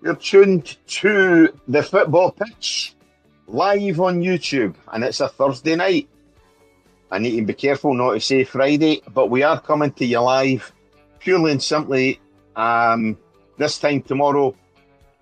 You're tuned to the football pitch live on YouTube, and it's a Thursday night. I need to be careful not to say Friday, but we are coming to you live purely and simply. This time tomorrow,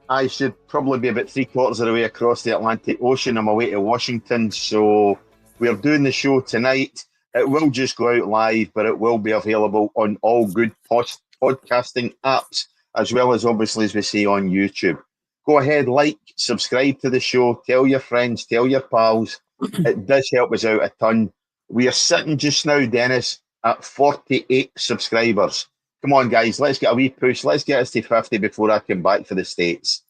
I should probably be about 3/4 of the way across the Atlantic Ocean. I'm away to Washington, so we're doing the show tonight. It will just go out live, but it will be available on all good podcasting apps, as well as obviously, as we say, on YouTube. Go ahead, like, subscribe to the show, tell your friends, tell your pals. It does help us out a ton. We are sitting just now, Dennis, at 48 subscribers. Come on, guys, let's get a wee push. Let's get us to 50 before I come back for the States.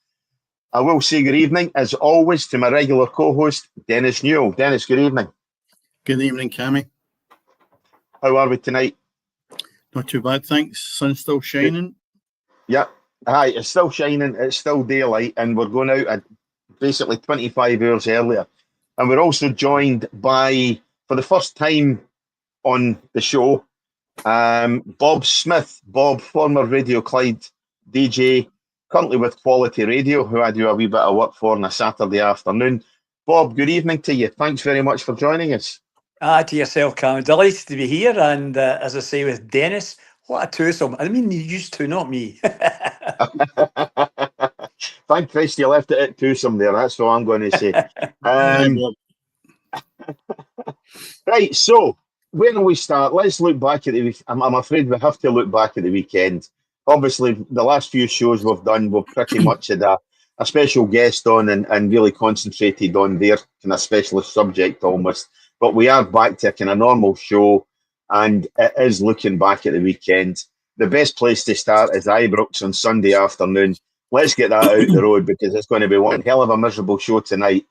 I will say good evening, as always, to my regular co-host, Dennis Newell. Dennis, good evening. Good evening, Cammy. How are we tonight? Not too bad, thanks. Sun's still shining. Yeah. Hi, it's still shining. It's still daylight, and we're going out at basically 25 hours earlier. And we're also joined by, for the first time on the show, Bob Smith. Bob, former Radio Clyde DJ, currently with Quality Radio, who I do a wee bit of work for on a Saturday afternoon. Bob, good evening to you. Thanks very much for joining us. To yourself, Cam. Delighted to be here. And as I say, with Dennis, what a twosome. I mean, you used to, not me. Thank Christ you left it at twosome there. That's all I'm going to say. Right, so where do we start? Let's look back at the week. I'm afraid we have to look back at the weekend. Obviously, the last few shows we've done, we've pretty much had a special guest on and really concentrated on their kind of specialist subject almost. But we are back to a kind of normal show, and it is looking back at the weekend. The best place to start is Ibrox on Sunday afternoon. Let's get that out the road, because it's going to be one hell of a miserable show tonight.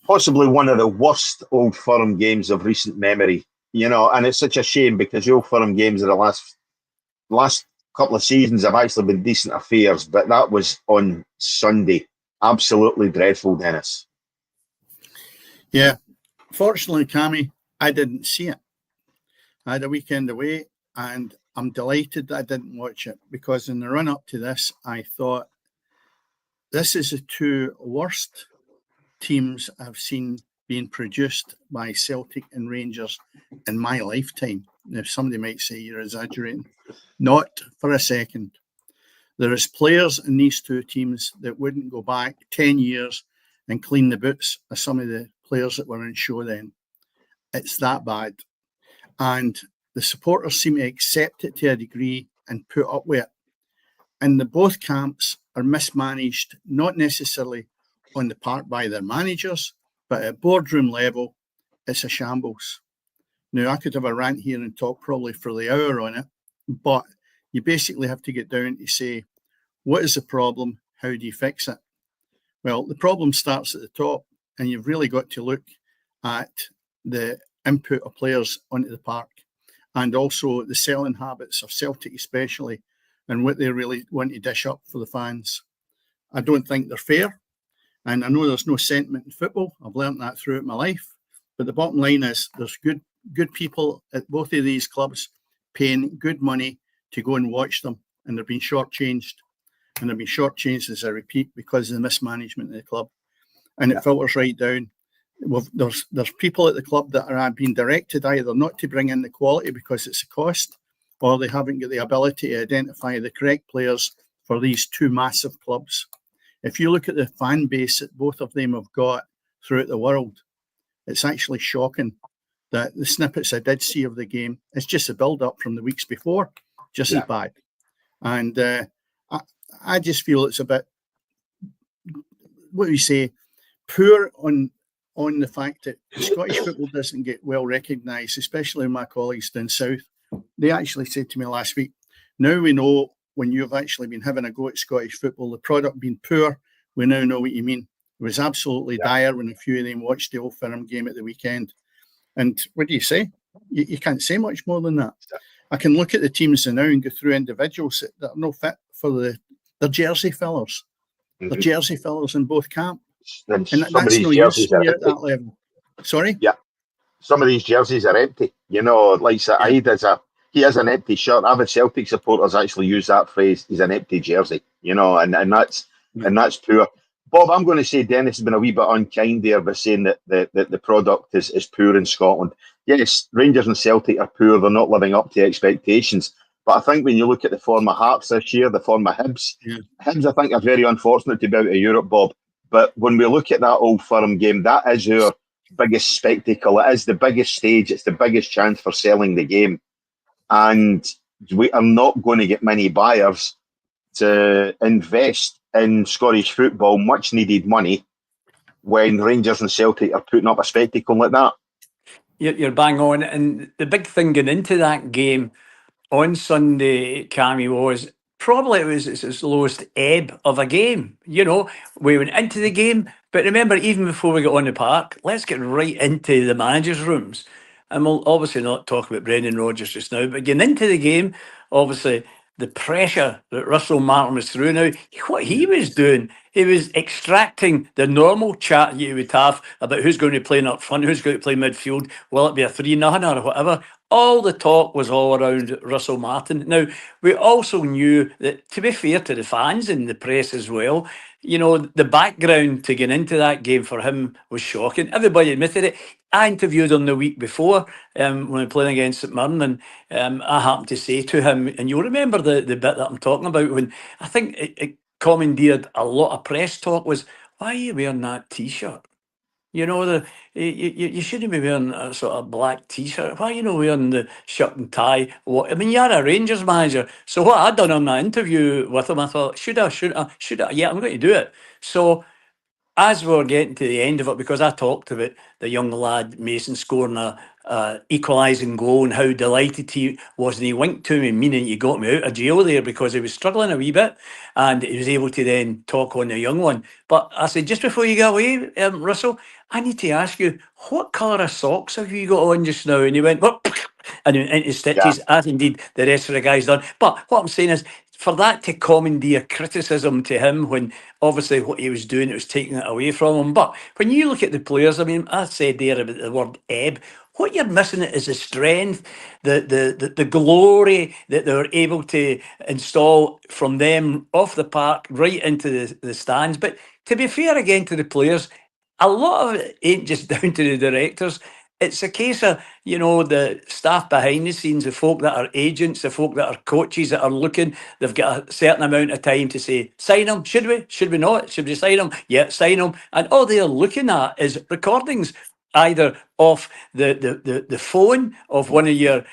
Possibly one of the worst Old Firm games of recent memory, you know, and it's such a shame because the Old Firm games of the last couple of seasons have actually been decent affairs, but that was on Sunday. Absolutely dreadful, Dennis. Yeah. Fortunately, Cammy, I didn't see it. I had a weekend away, and I'm delighted that I didn't watch it, because in the run-up to this, I thought this is the two worst teams I've seen being produced by Celtic and Rangers in my lifetime. Now, somebody might say you're exaggerating. Not for a second. There is players in these two teams that wouldn't go back 10 years and clean the boots of some of the players that were in show then. It's that bad. And the supporters seem to accept it to a degree and put up with it. And the both camps are mismanaged, not necessarily on the park by their managers, but at boardroom level, it's a shambles. Now, I could have a rant here and talk probably for the hour on it, but you basically have to get down to say, what is the problem? How do you fix it? Well, the problem starts at the top, and you've really got to look at the input of players onto the park, and also the selling habits of Celtic especially, and what they really want to dish up for the fans. I don't think they're fair, and I know there's no sentiment in football. I've learned that throughout my life, but the bottom line is there's good people at both of these clubs paying good money to go and watch them, and they're being shortchanged. And they've been shortchanged, as I repeat, because of the mismanagement of the club. And it filters right down. There's people at the club that are being directed either not to bring in the quality because it's a cost, or they haven't got the ability to identify the correct players for these two massive clubs. If you look at the fan base that both of them have got throughout the world, it's actually shocking that the snippets I did see of the game, it's just a build-up from the weeks before, just as bad. And I just feel it's a bit, what do we say, poor on the fact that Scottish football doesn't get well recognised, especially my colleagues down south. They actually said to me last week, now we know when you've actually been having a go at Scottish football, the product being poor, we now know what you mean. It was absolutely dire when a few of them watched the Old Firm game at the weekend. And what do you say? You can't say much more than that. I can look at the teams now and go through individuals that are no fit for they're jersey fillers. Mm-hmm. They're jersey fillers in both camps. And that's no use when you're at that level. Sorry? Yeah. Some of these jerseys are empty. You know, like he has an empty shirt. I've had Celtic supporters actually use that phrase, he's an empty jersey. You know, and and that's poor. Bob, I'm going to say Dennis has been a wee bit unkind there by saying that the product is poor in Scotland. Yes, Rangers and Celtic are poor. They're not living up to expectations. But I think when you look at the form of Hearts this year, the form of Hibs, Hibs I think are very unfortunate to be out of Europe, Bob. But when we look at that Old Firm game, that is our biggest spectacle. It is the biggest stage. It's the biggest chance for selling the game. And we are not going to get many buyers to invest in Scottish football, much needed money, when Rangers and Celtic are putting up a spectacle like that. You're bang on. And the big thing going into that game on Sunday, Cammy, was probably it was its lowest ebb of a game. You know, we went into the game, but remember, even before we got on the park, let's get right into the managers' rooms. And we'll obviously not talk about Brendan Rodgers just now, but getting into the game, obviously, the pressure that Russell Martin was through now, what he was doing, he was extracting the normal chat you would have about who's going to be playing up front, who's going to play midfield, will it be a 3-0 or whatever. All the talk was all around Russell Martin. Now, we also knew that, to be fair to the fans and the press as well, you know, the background to get into that game for him was shocking. Everybody admitted it. I interviewed him the week before when we were playing against St Mirren, and I happened to say to him, and you'll remember the bit that I'm talking about, when I think it commandeered a lot of press talk, was, why are you wearing that T-shirt? You know, you shouldn't be wearing a sort of black T-shirt. Why are you not wearing the shirt and tie? What I mean, you're a Rangers manager. So what I'd done on that interview with him, I thought, should I? Yeah, I'm going to do it. So as we were getting to the end of it, because I talked about the young lad Mason scoring a equalising goal and how delighted he was, and he winked to me, meaning he got me out of jail there because he was struggling a wee bit, and he was able to then talk on the young one. But I said, just before you go away, Russell, I need to ask you, what colour of socks have you got on just now? And he went, what? And he went into stitches, as indeed the rest of the guys done. But what I'm saying is, for that to commandeer criticism to him, when obviously what he was doing, it was taking it away from him. But when you look at the players, I mean, I said there about the word ebb. What you're missing is the strength, the glory that they were able to install from them off the park right into the stands. But to be fair again to the players, a lot of it ain't just down to the directors. It's a case of, you know, the staff behind the scenes, the folk that are agents, the folk that are coaches that are looking, they've got a certain amount of time to say, sign them, should we? Should we not? Should we sign them? Yeah, sign them. And all they're looking at is recordings, either off the phone of one of your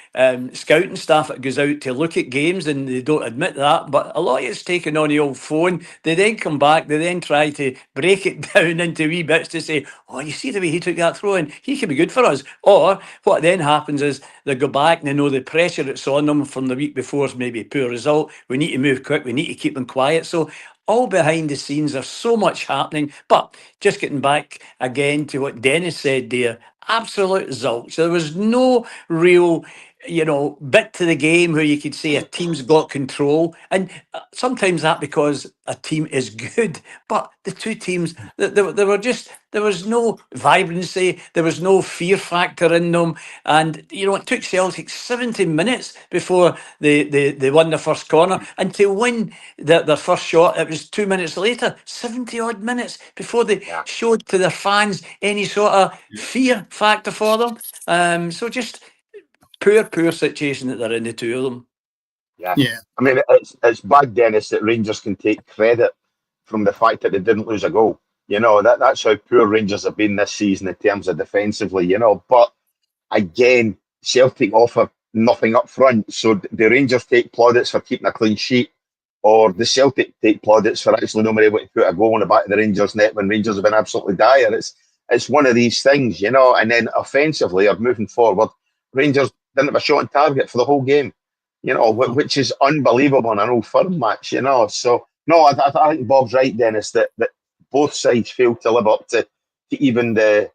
scouting staff that goes out to look at games, and they don't admit that, but a lot of it's taken on the old phone. They then come back, they then try to break it down into wee bits to say, oh, you see the way he took that throw in, he could be good for us. Or what then happens is they go back and they know the pressure that's on them from the week before's maybe a poor result. We need to move quick, we need to keep them quiet. So all behind the scenes, there's so much happening. But just getting back again to what Dennis said there, absolute zilch. There was no real, you know, bit to the game where you could say a team's got control. And sometimes that because a team is good, but the two teams, they were just, there was no vibrancy, there was no fear factor in them. And, you know, it took Celtic 70 minutes before they won the first corner. And to win their first shot, it was 2 minutes later, 70 odd minutes before they showed to their fans any sort of fear factor for them. So just poor situation that they're in, the two of them. Yeah. I mean, it's bad, Dennis, that Rangers can take credit from the fact that they didn't lose a goal. You know, that's how poor Rangers have been this season in terms of defensively, you know. But again, Celtic offer nothing up front. So the Rangers take plaudits for keeping a clean sheet, or the Celtic take plaudits for actually not being able to put a goal in the back of the Rangers net when Rangers have been absolutely dire. It's one of these things, you know. And then offensively, or moving forward, Rangers didn't have a shot on target for the whole game, you know, which is unbelievable in an Old Firm match, you know. So, no, I think Bob's right, Dennis, that both sides failed to live up to even the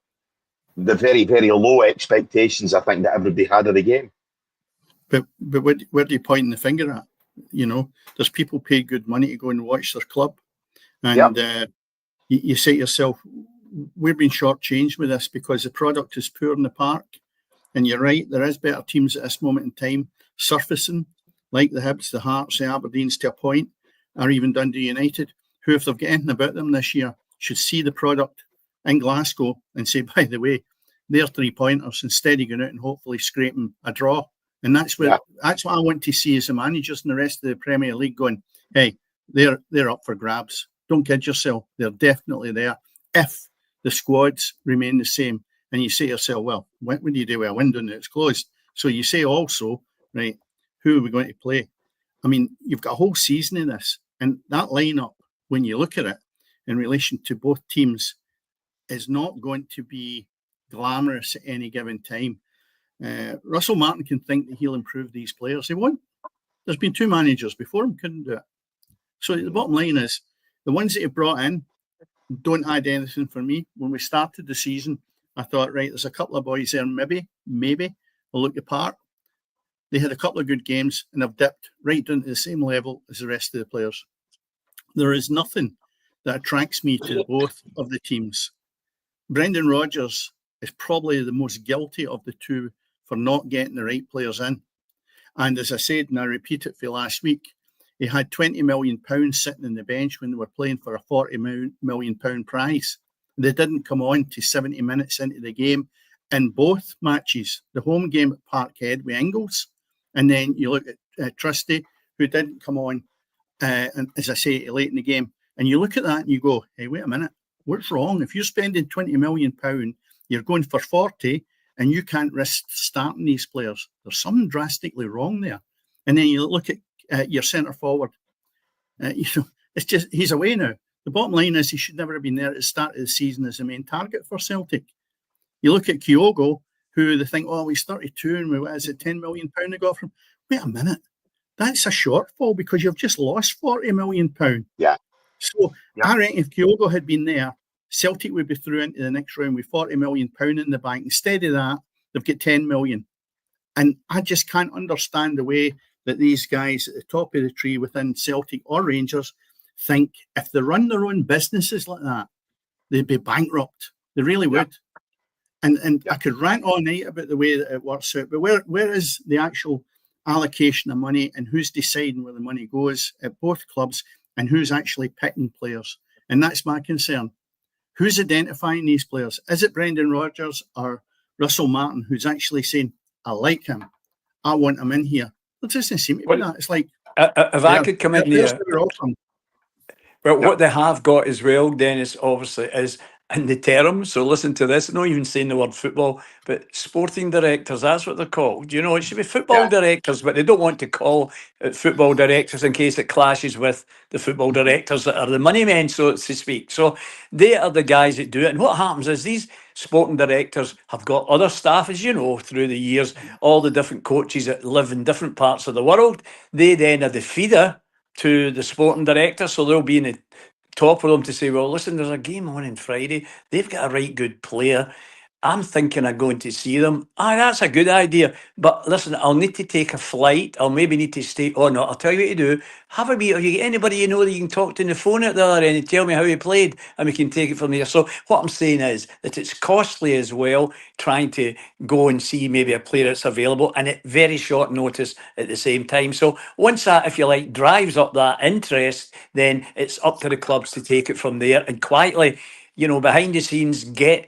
very, very low expectations, I think, that everybody had of the game. But where do you point the finger at? You know, there's people paid good money to go and watch their club. And you say to yourself, we're being shortchanged with this because the product is poor in the park. And you're right, there is better teams at this moment in time surfacing, like the Hibs, the Hearts, the Aberdeens to a point, or even Dundee United, who, if they've got anything about them this year, should see the product in Glasgow and say, by the way, they're 3-pointers, instead of going out and hopefully scraping a draw. And that's what I want to see as the managers and the rest of the Premier League going, hey, they're up for grabs. Don't kid yourself. They're definitely there if the squads remain the same. And you say to yourself, well, what do you do with a window and it's closed? So you say also, right, who are we going to play? I mean, you've got a whole season in this. And that lineup, when you look at it in relation to both teams, is not going to be glamorous at any given time. Russell Martin can think that he'll improve these players. He won't. There's been 2 managers before him couldn't do it. So the bottom line is, the ones that he brought in don't add anything for me. When we started the season, I thought, right, there's a couple of boys there, maybe will look the part. They had a couple of good games and have dipped right down to the same level as the rest of the players. There is nothing that attracts me to both of the teams. Brendan Rodgers is probably the most guilty of the 2 for not getting the right players in. And as I said, and I repeat it for last week, he had £20 million sitting on the bench when they were playing for a £40 million prize. They didn't come on to 70 minutes into the game in both matches. The home game at Parkhead with Ingles, and then you look at Trusty, who didn't come on, and as I say, late in the game. And you look at that and you go, hey, wait a minute, what's wrong? If you're spending £20 million, you're going for 40, and you can't risk starting these players. There's something drastically wrong there. And then you look at your centre forward. It's just, he's away now. The bottom line is he should never have been there at the start of the season as the main target for Celtic. You look at Kyogo, who they think, oh, he's 32 and what is it, £10 million they got from him. Wait a minute. That's a shortfall because you've just lost £40 million. Yeah. So I reckon if Kyogo had been there, Celtic would be through into the next round with £40 million in the bank. Instead of that, they've got 10 million. And I just can't understand the way that these guys at the top of the tree within Celtic or Rangers think if they run their own businesses like that, they'd be bankrupt. They really would. And I could rant all night about the way that it works out, but where is the actual allocation of money and who's deciding where the money goes at both clubs and who's actually picking players? And that's my concern. Who's identifying these players? Is it Brendan Rodgers or Russell Martin who's actually saying, I like him, I want him in here? It doesn't seem to be that. It's like, if I could come in here, well, what they have got as well, Dennis, obviously, is in the term. So listen to this, not even saying the word football, but sporting directors, that's what they're called. You know, it should be football directors, but they don't want to call it football directors in case it clashes with the football directors that are the money men, so to speak. So they are the guys that do it. And what happens is these sporting directors have got other staff, as you know, through the years, all the different coaches that live in different parts of the world. They then are the feeder to the sporting director, so they'll be in the top of them to say, well, listen, there's a game on Friday. They've got a right good player. I'm thinking of going to see them. That's a good idea. But listen, I'll need to take a flight. I'll maybe need to stay. Oh, no, I'll tell you what to do. Have a wee, if you get anybody you know that you can talk to on the phone at the other end and tell me how he played, and we can take it from there. So what I'm saying is that it's costly as well, trying to go and see maybe a player that's available and at very short notice at the same time. So once that, if you like, drives up that interest, then it's up to the clubs to take it from there and quietly, you know, behind the scenes, get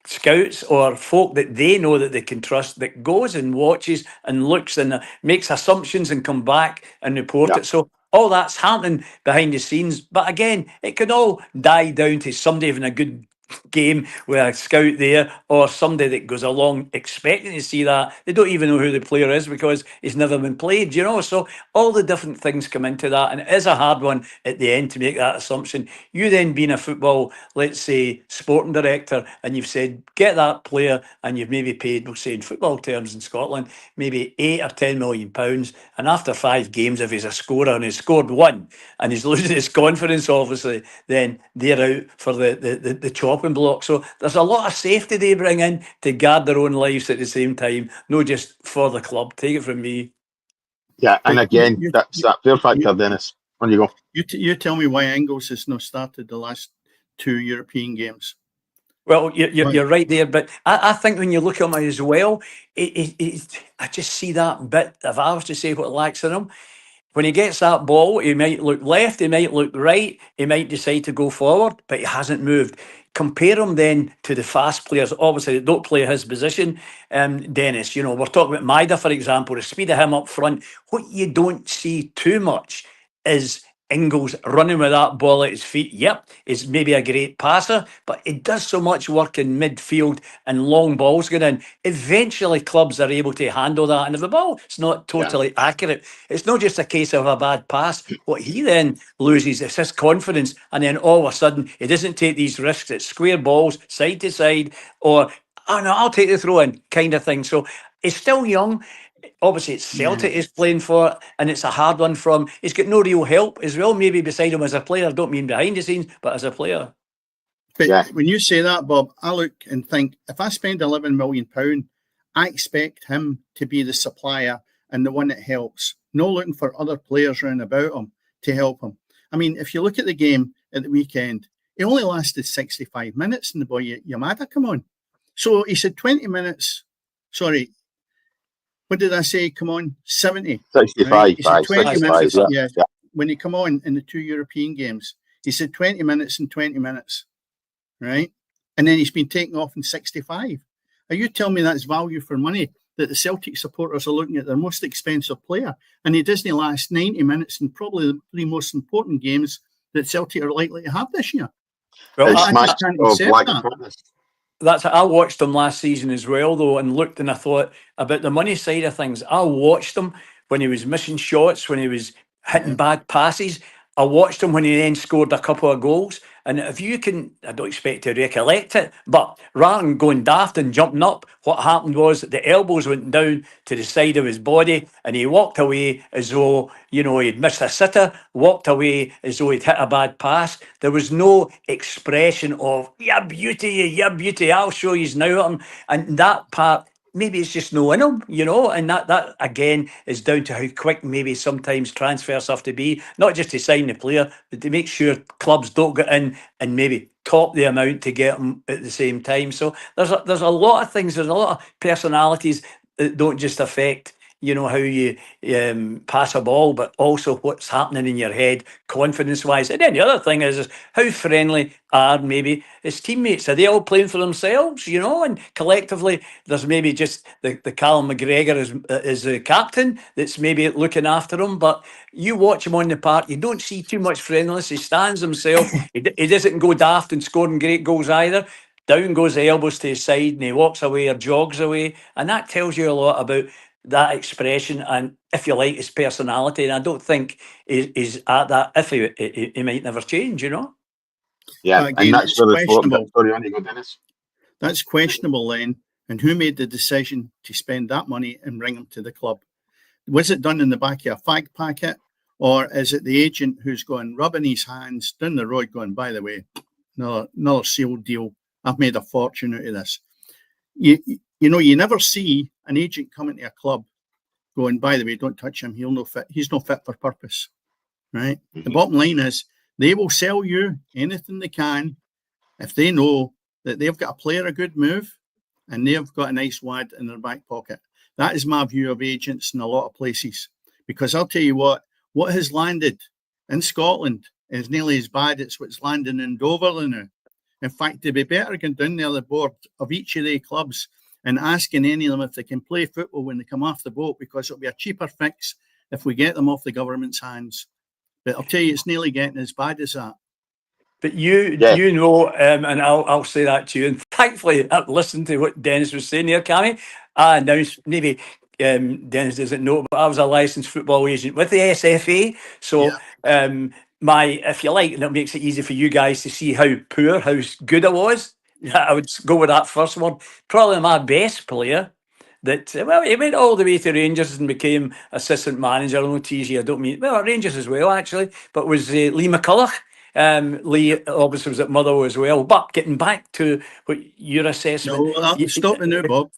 scouts or folk that they know that they can trust that goes and watches and looks and makes assumptions and come back and report it. So all that's happening behind the scenes. But again, it could all die down to somebody having a good game with a scout there or somebody that goes along expecting to see that. They don't even know who the player is because he's never been played, you know. So all the different things come into that, and it is a hard one at the end to make that assumption. You then being a football, let's say, sporting director, and you've said, get that player, and you've maybe paid, we'll say in football terms in Scotland, maybe £8 or £10 million, and after 5 games, if he's a scorer and he's scored 1 and he's losing his confidence, obviously, then they're out for the chopping block. So there's a lot of safety they bring in to guard their own lives at the same time, not just for the club. Take it from me. Yeah, and again, that's that fear factor, Dennis. On you go. You tell me why Ingles has not started the last 2 European games. Well, you're right there, but I think when you look at him as well, I just see that bit. If I was to say what lacks in him, when he gets that ball, he might look left, he might look right, he might decide to go forward, but he hasn't moved. Compare him then to the fast players, obviously, that don't play his position. Dennis, we're talking about Maida, for example, the speed of him up front. What you don't see too much is Ingles running with that ball at his feet. Yep, he's maybe a great passer, but he does so much work in midfield and long balls going in. Eventually, clubs are able to handle that. And if the ball is not totally accurate, it's not just a case of a bad pass. What he then loses is his confidence. And then all of a sudden, he doesn't take these risks at square balls, side to side, or, oh no, I'll take the throw in kind of thing. So he's still young. Obviously, it's Celtic he's playing for, and it's a hard one from. He's got no real help as well, maybe beside him as a player. I don't mean behind the scenes, but as a player. But when you say that, Bob, I look and think, if I spend £11 million, I expect him to be the supplier and the one that helps, no looking for other players around about him to help him. I mean, if you look at the game at the weekend, it only lasted 65 minutes, and the boy Yamada come on. So he said 20 minutes. Sorry. What did I say? Come on, 70. 65, right? He said 20 65, minutes. When he come on in the 2 European games, he said 20 minutes and 20 minutes, right? And then he's been taken off in 65. Are you telling me that's value for money, that the Celtic supporters are looking at their most expensive player, and he doesn't last 90 minutes in probably the 3 most important games that Celtic are likely to have this year? Well, I just can't accept that. I watched him last season as well, though, and looked, and I thought about the money side of things. I watched him when he was missing shots, when he was hitting bad passes. I watched him when he then scored a couple of goals. And if you can, I don't expect to recollect it, but rather than going daft and jumping up, what happened was the elbows went down to the side of his body, and he walked away as though, he'd missed a sitter, walked away as though he'd hit a bad pass. There was no expression of, yeah, beauty, I'll show you now. And that part, maybe it's just no in him, and that again is down to how quick maybe sometimes transfers have to be, not just to sign the player, but to make sure clubs don't get in and maybe top the amount to get them at the same time. So there's a lot of things, there's a lot of personalities that don't just affect how you pass a ball, but also what's happening in your head, confidence-wise. And then the other thing is how friendly are maybe his teammates? Are they all playing for themselves, and collectively there's maybe just the Callum McGregor is the captain that's maybe looking after him, but you watch him on the park, you don't see too much friendliness. He stands himself. He doesn't go daft and scoring great goals either. Down goes the elbows to his side and he walks away or jogs away. And that tells you a lot about that expression and, if you like, his personality. And I don't think he's at that if he might never change, Yeah, again, and that's really questionable. Sorry, on you go, Dennis. That's questionable then. And who made the decision to spend that money and bring him to the club? Was it done in the back of a fag packet, or is it the agent who's going rubbing his hands down the road going, by the way, another sealed deal. I've made a fortune out of this. You never see an agent coming to a club going, by the way, don't touch him. He's not fit for purpose, right? The bottom line is they will sell you anything they can if they know that they've got a player a good move and they've got a nice wad in their back pocket. That is my view of agents in a lot of places, because I'll tell you what has landed in Scotland is nearly as bad as what's landing in Dover now. In fact, they'd be better going down there the board of each of the clubs and asking any of them if they can play football when they come off the boat, because it'll be a cheaper fix if we get them off the government's hands. But I'll tell you, it's nearly getting as bad as that. But and I'll say that to you. And thankfully, I've listened to what Dennis was saying there, Cammy. Now, maybe Dennis doesn't know, but I was a licensed football agent with the SFA. So, if you like, that makes it easy for you guys to see how good I was. I would go with that first one. Probably my best player. He went all the way to Rangers and became assistant manager. I don't tease you. I don't mean Rangers as well, actually. But was Lee McCulloch. Lee obviously was at Motherwell as well. But getting back to what your assessment, stop the now, Bob.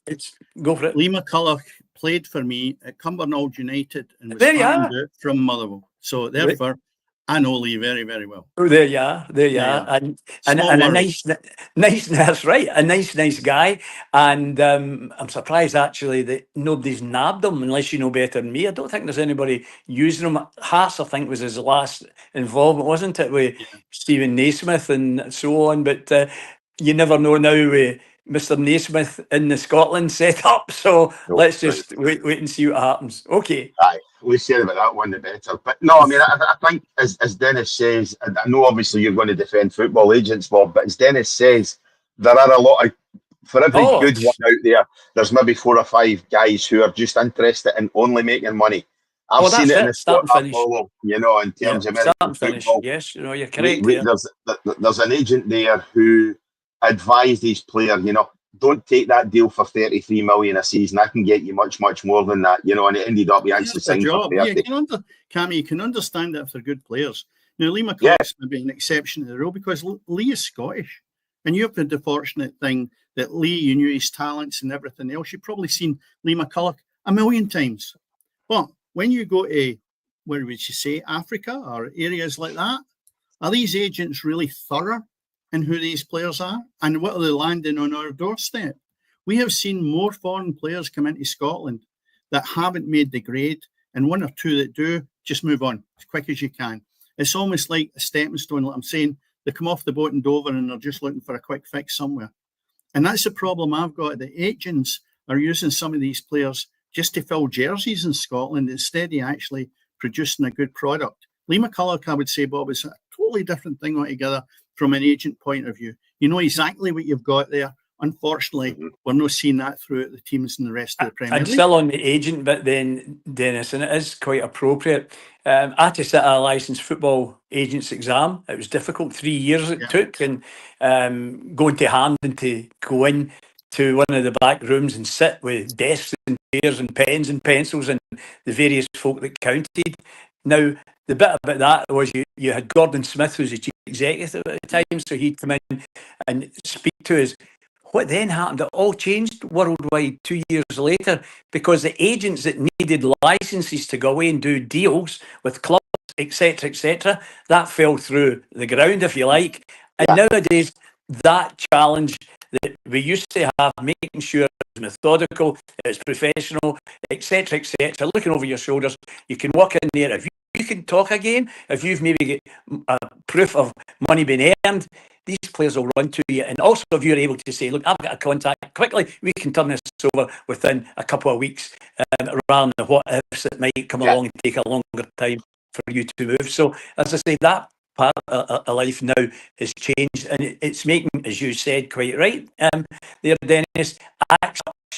Go for it. Lee McCulloch played for me at Cumbernauld United and was found out from Motherwell. So therefore, I know Lee very, very well. Oh, there you are, Yeah. and Small a world. nice. That's right, a nice guy. And I'm surprised actually that nobody's nabbed him, unless you know better than me. I don't think there's anybody using him. Haas, I think, was his last involvement, wasn't it, with Yeah. Stephen Naismith and so on. But you never know now with Mr. Naismith in the Scotland setup. So No, let's right. just wait and see what happens. Okay. Aye, we said about that one the better. But no, I mean, I think as Dennis says, and I know obviously you're going to defend football agents, Bob, but as Dennis says, there are a lot of, for every Oh, good one out there, there's maybe 4 or 5 guys who are just interested in only making money. I've oh, seen that's it in the it. Start sport and I finish. follow, in Yeah, terms of start American and finish. football. Yes, you're correct there. There's an agent there who advised his player, don't take that deal for 33 million a season. I can get you much more than that, and it ended up he actually That's their signed for job. 30. Yeah, Cammy, you can understand that if they're good players. Now, Lee Yeah. McCulloch's maybe an exception to the rule because Lee is Scottish. And you've had the fortunate thing that Lee, you knew his talents and everything else. You've probably seen Lee McCulloch a million times. But when you go to, where would you say, Africa or areas like that, are these agents really thorough in who these players are? And what are they landing on our doorstep? We have seen more foreign players come into Scotland that haven't made the grade, and 1 or 2 that do, just move on as quick as you can. It's almost like a stepping stone, like I'm saying. They come off the boat in Dover and they're just looking for a quick fix somewhere. And that's the problem I've got. The agents are using some of these players just to fill jerseys in Scotland instead of actually producing a good product. Lee McCulloch, I would say, Bob, is a totally different thing altogether from an agent point of view. You know exactly what you've got there. Unfortunately, we're not seeing that throughout the teams in the rest of the Premier And League. still on the agent bit then, Dennis, and it is quite appropriate. I had to sit a licensed football agent's exam. It was difficult, 3 years it took, and going to Hampden to go in to one of the back rooms and sit with desks and chairs and pens and pencils and the various folk that counted. Now, the bit about that was you had Gordon Smith, who's the chief executive at the time, so he'd come in and speak to us. What then happened? It all changed worldwide 2 years later because the agents that needed licenses to go away and do deals with clubs, etc., that fell through the ground, if you like. And nowadays, that challenge that we used to have, making sure it was methodical, it was professional, etc., looking over your shoulders, you can walk in there. If you can talk again, if you've maybe got proof of money being earned, these players will run to you. And also, if you're able to say, look, I've got a contact quickly, we can turn this over within a couple of weeks, rather than what ifs that might come along and take a longer time for you to move. So, as I say, that part of life now has changed, and it's making, as you said, quite right, there, Dennis,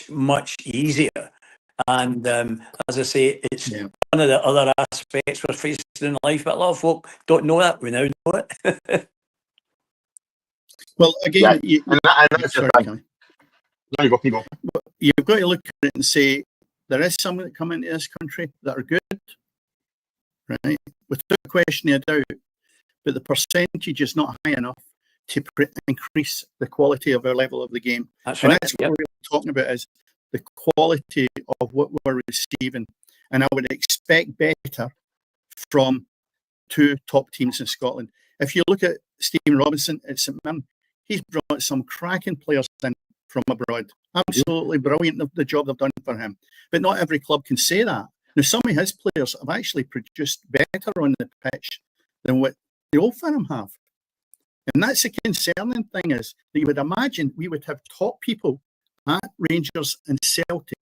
much easier. And as I say, it's one of the other aspects we're facing in life, but a lot of folk don't know that. We now know it. Well, again, and that's the thing. There you go, people. You've got to look at it and say, there is some that come into this country that are good, right? Without question of doubt. But the percentage is not high enough to increase the quality of our level of the game. That's and right. That's what we're talking about, is the quality of what we're receiving. And I would expect better from 2 top teams in Scotland. If you look at Stephen Robinson at St Mirren, he's brought some cracking players in from abroad. Absolutely brilliant, the job they've done for him. But not every club can say that. Now, some of his players have actually produced better on the pitch than what the Old Firm have. And that's the concerning thing, is that you would imagine we would have top people at Rangers and Celtic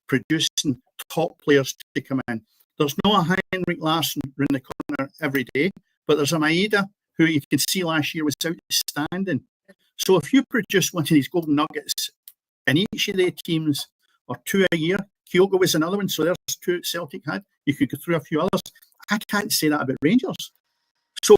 producing top players to come in. There's no a Henrik Larsson in the corner every day, but there's a Maeda who you can see last year was outstanding. So if you produce one of these golden nuggets in each of the teams, or 2 a year, Kyogo was another one, so there's 2 Celtic had. You could go through a few others. I can't say that about Rangers. So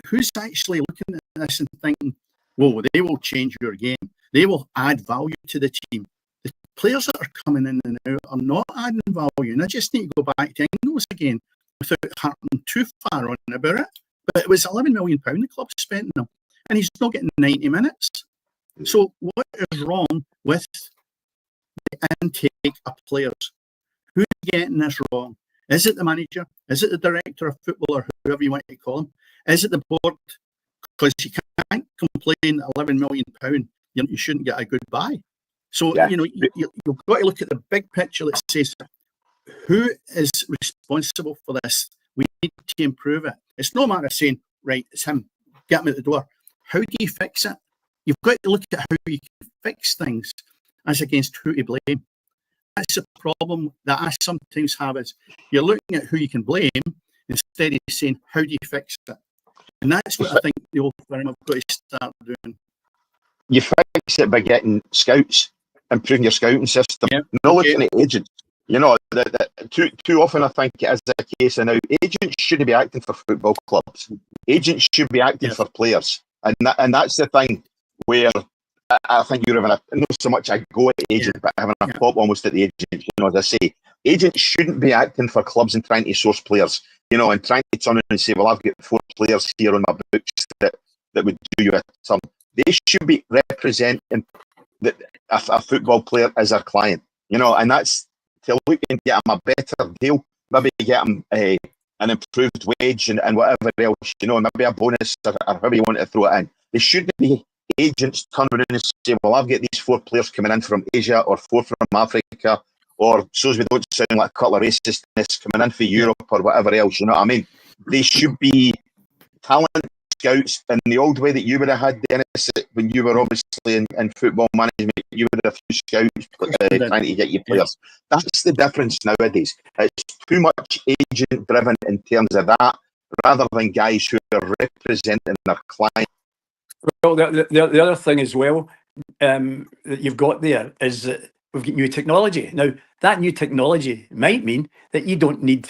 who's actually looking at this and thinking, well, they will change your game. They will add value to the team. The players that are coming in and out are not adding value. And I just need to go back to Ingles again without harping too far on about it. But it was £11 million the club spent on him. And he's not getting 90 minutes. So what is wrong with the intake of players? Who's getting this wrong? Is it the manager? Is it the director of football, or whoever you want to call him? Is it the board? Because you can't complain £11 million, you shouldn't get a good buy. So, Yeah. you've got to look at the big picture that says, who is responsible for this? We need to improve it. It's no matter of saying, right, it's him, get him out the door. How do you fix it? You've got to look at how you can fix things as against who to blame. That's the problem that I sometimes have, is you're looking at who you can blame instead of saying, how do you fix it? And that's what I think the old firm have got to start doing. You fix it by getting scouts, improving your scouting system, not looking at agents. Too often I think it is a case of now, agents shouldn't be acting for football clubs. Agents should be acting for players. And that's the thing where I think you're having not so much a go at agent, but having a pop almost at the agent. As I say, agents shouldn't be acting for clubs and trying to source players, and trying to turn around and say, well, I've got 4 players here on my books that would do you a turn. They should be representing a football player as their client, and that's to look and get them a better deal, maybe get them an improved wage and whatever else, maybe a bonus or however you want to throw it in. They shouldn't be agents turn around and say, well, I've got these 4 players coming in from Asia or 4 from Africa, or so as we don't sound like a couple of racists coming in for Europe or whatever else, you know what I mean? They should be talent scouts in the old way that you would have had, Dennis, when you were obviously in football management. You would have a few scouts trying to get you players. That's the difference nowadays. It's too much agent driven in terms of that, rather than guys who are representing their client. Well, the other thing as well that you've got there is that we've got new technology. Now, that new technology might mean that you don't need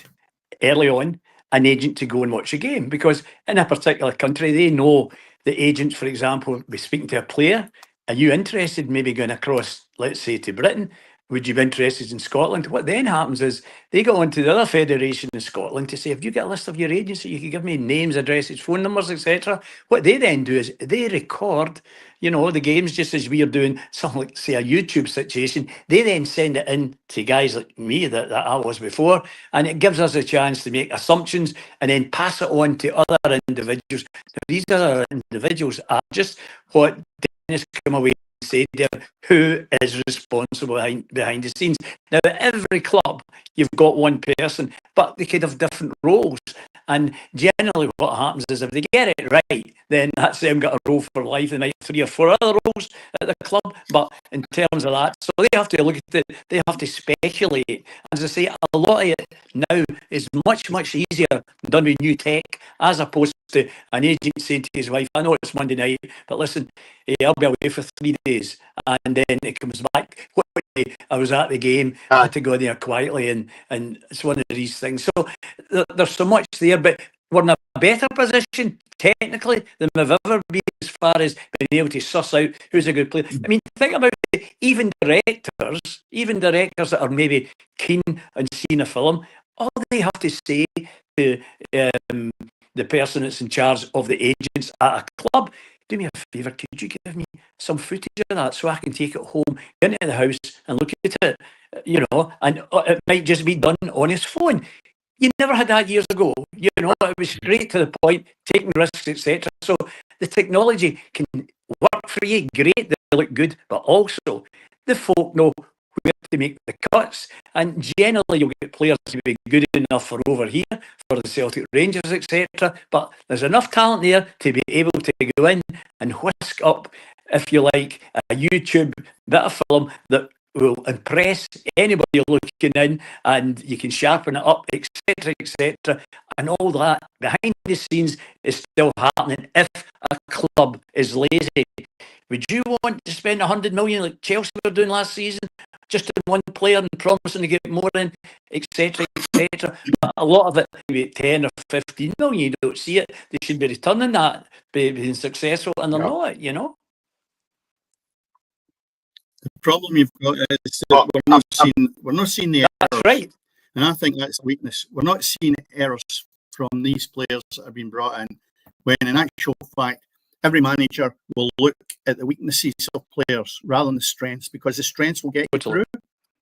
early on an agent to go and watch a game, because in a particular country, they know the agents, for example, be speaking to a player. Are you interested maybe going across, let's say, to Britain? Would you be interested in Scotland? What then happens is they go on to the other federation in Scotland to say, have you got a list of your agents that you can give me, names, addresses, phone numbers, etc.? What they then do is they record, the games, just as we are doing something like, say, a YouTube situation. They then send it in to guys like me that I was before, and it gives us a chance to make assumptions and then pass it on to other individuals. Now, these other individuals are just what Dennis come away and say there, who is responsible behind the scenes. Now, at every club, you've got one person, but they could have different roles. And generally what happens is if they get it right, then that's them got a role for life. They might have 3 or 4 other roles at the club, but in terms of that, so they have to look at it, they have to speculate. As I say, a lot of it now is much, much easier done with new tech, as opposed to an agent saying to his wife, I know it's Monday night, but listen, I'll be away for 3 days, and then it comes back. I was at the game, I had to go there quietly, and it's one of these things. So there's so much there, but we're in a better position technically than we've ever been as far as being able to suss out who's a good player. I mean, think about it, even directors that are maybe keen on seeing a film, all they have to say to the person that's in charge of the agents at a club, do me a favour, could you give me some footage of that so I can take it home, get into the house and look at it, and it might just be done on his phone. You never had that years ago, it was straight to the point, taking risks, etc. So the technology can work for you, great, they look good, but also the folk know where to make the cuts, and generally you'll get players to be good enough for over here, for the Celtic Rangers, etc. But there's enough talent there to be able to go in and whisk up, if you like, a YouTube bit of film that will impress anybody looking in, and you can sharpen it up, etc., etc. And all that behind the scenes is still happening if a club is lazy. Would you want to spend 100 million like Chelsea were doing last season, just in one player and promising to get more in, etc., etc.? A lot of it, maybe 10 or 15 million, you don't see it. They should be returning that, being successful, and they're not, The problem you've got is that we're not seeing the errors. That's right. And I think that's a weakness. We're not seeing errors from these players that have been brought in, when in actual fact, every manager will look at the weaknesses of players rather than the strengths, because the strengths will get you through,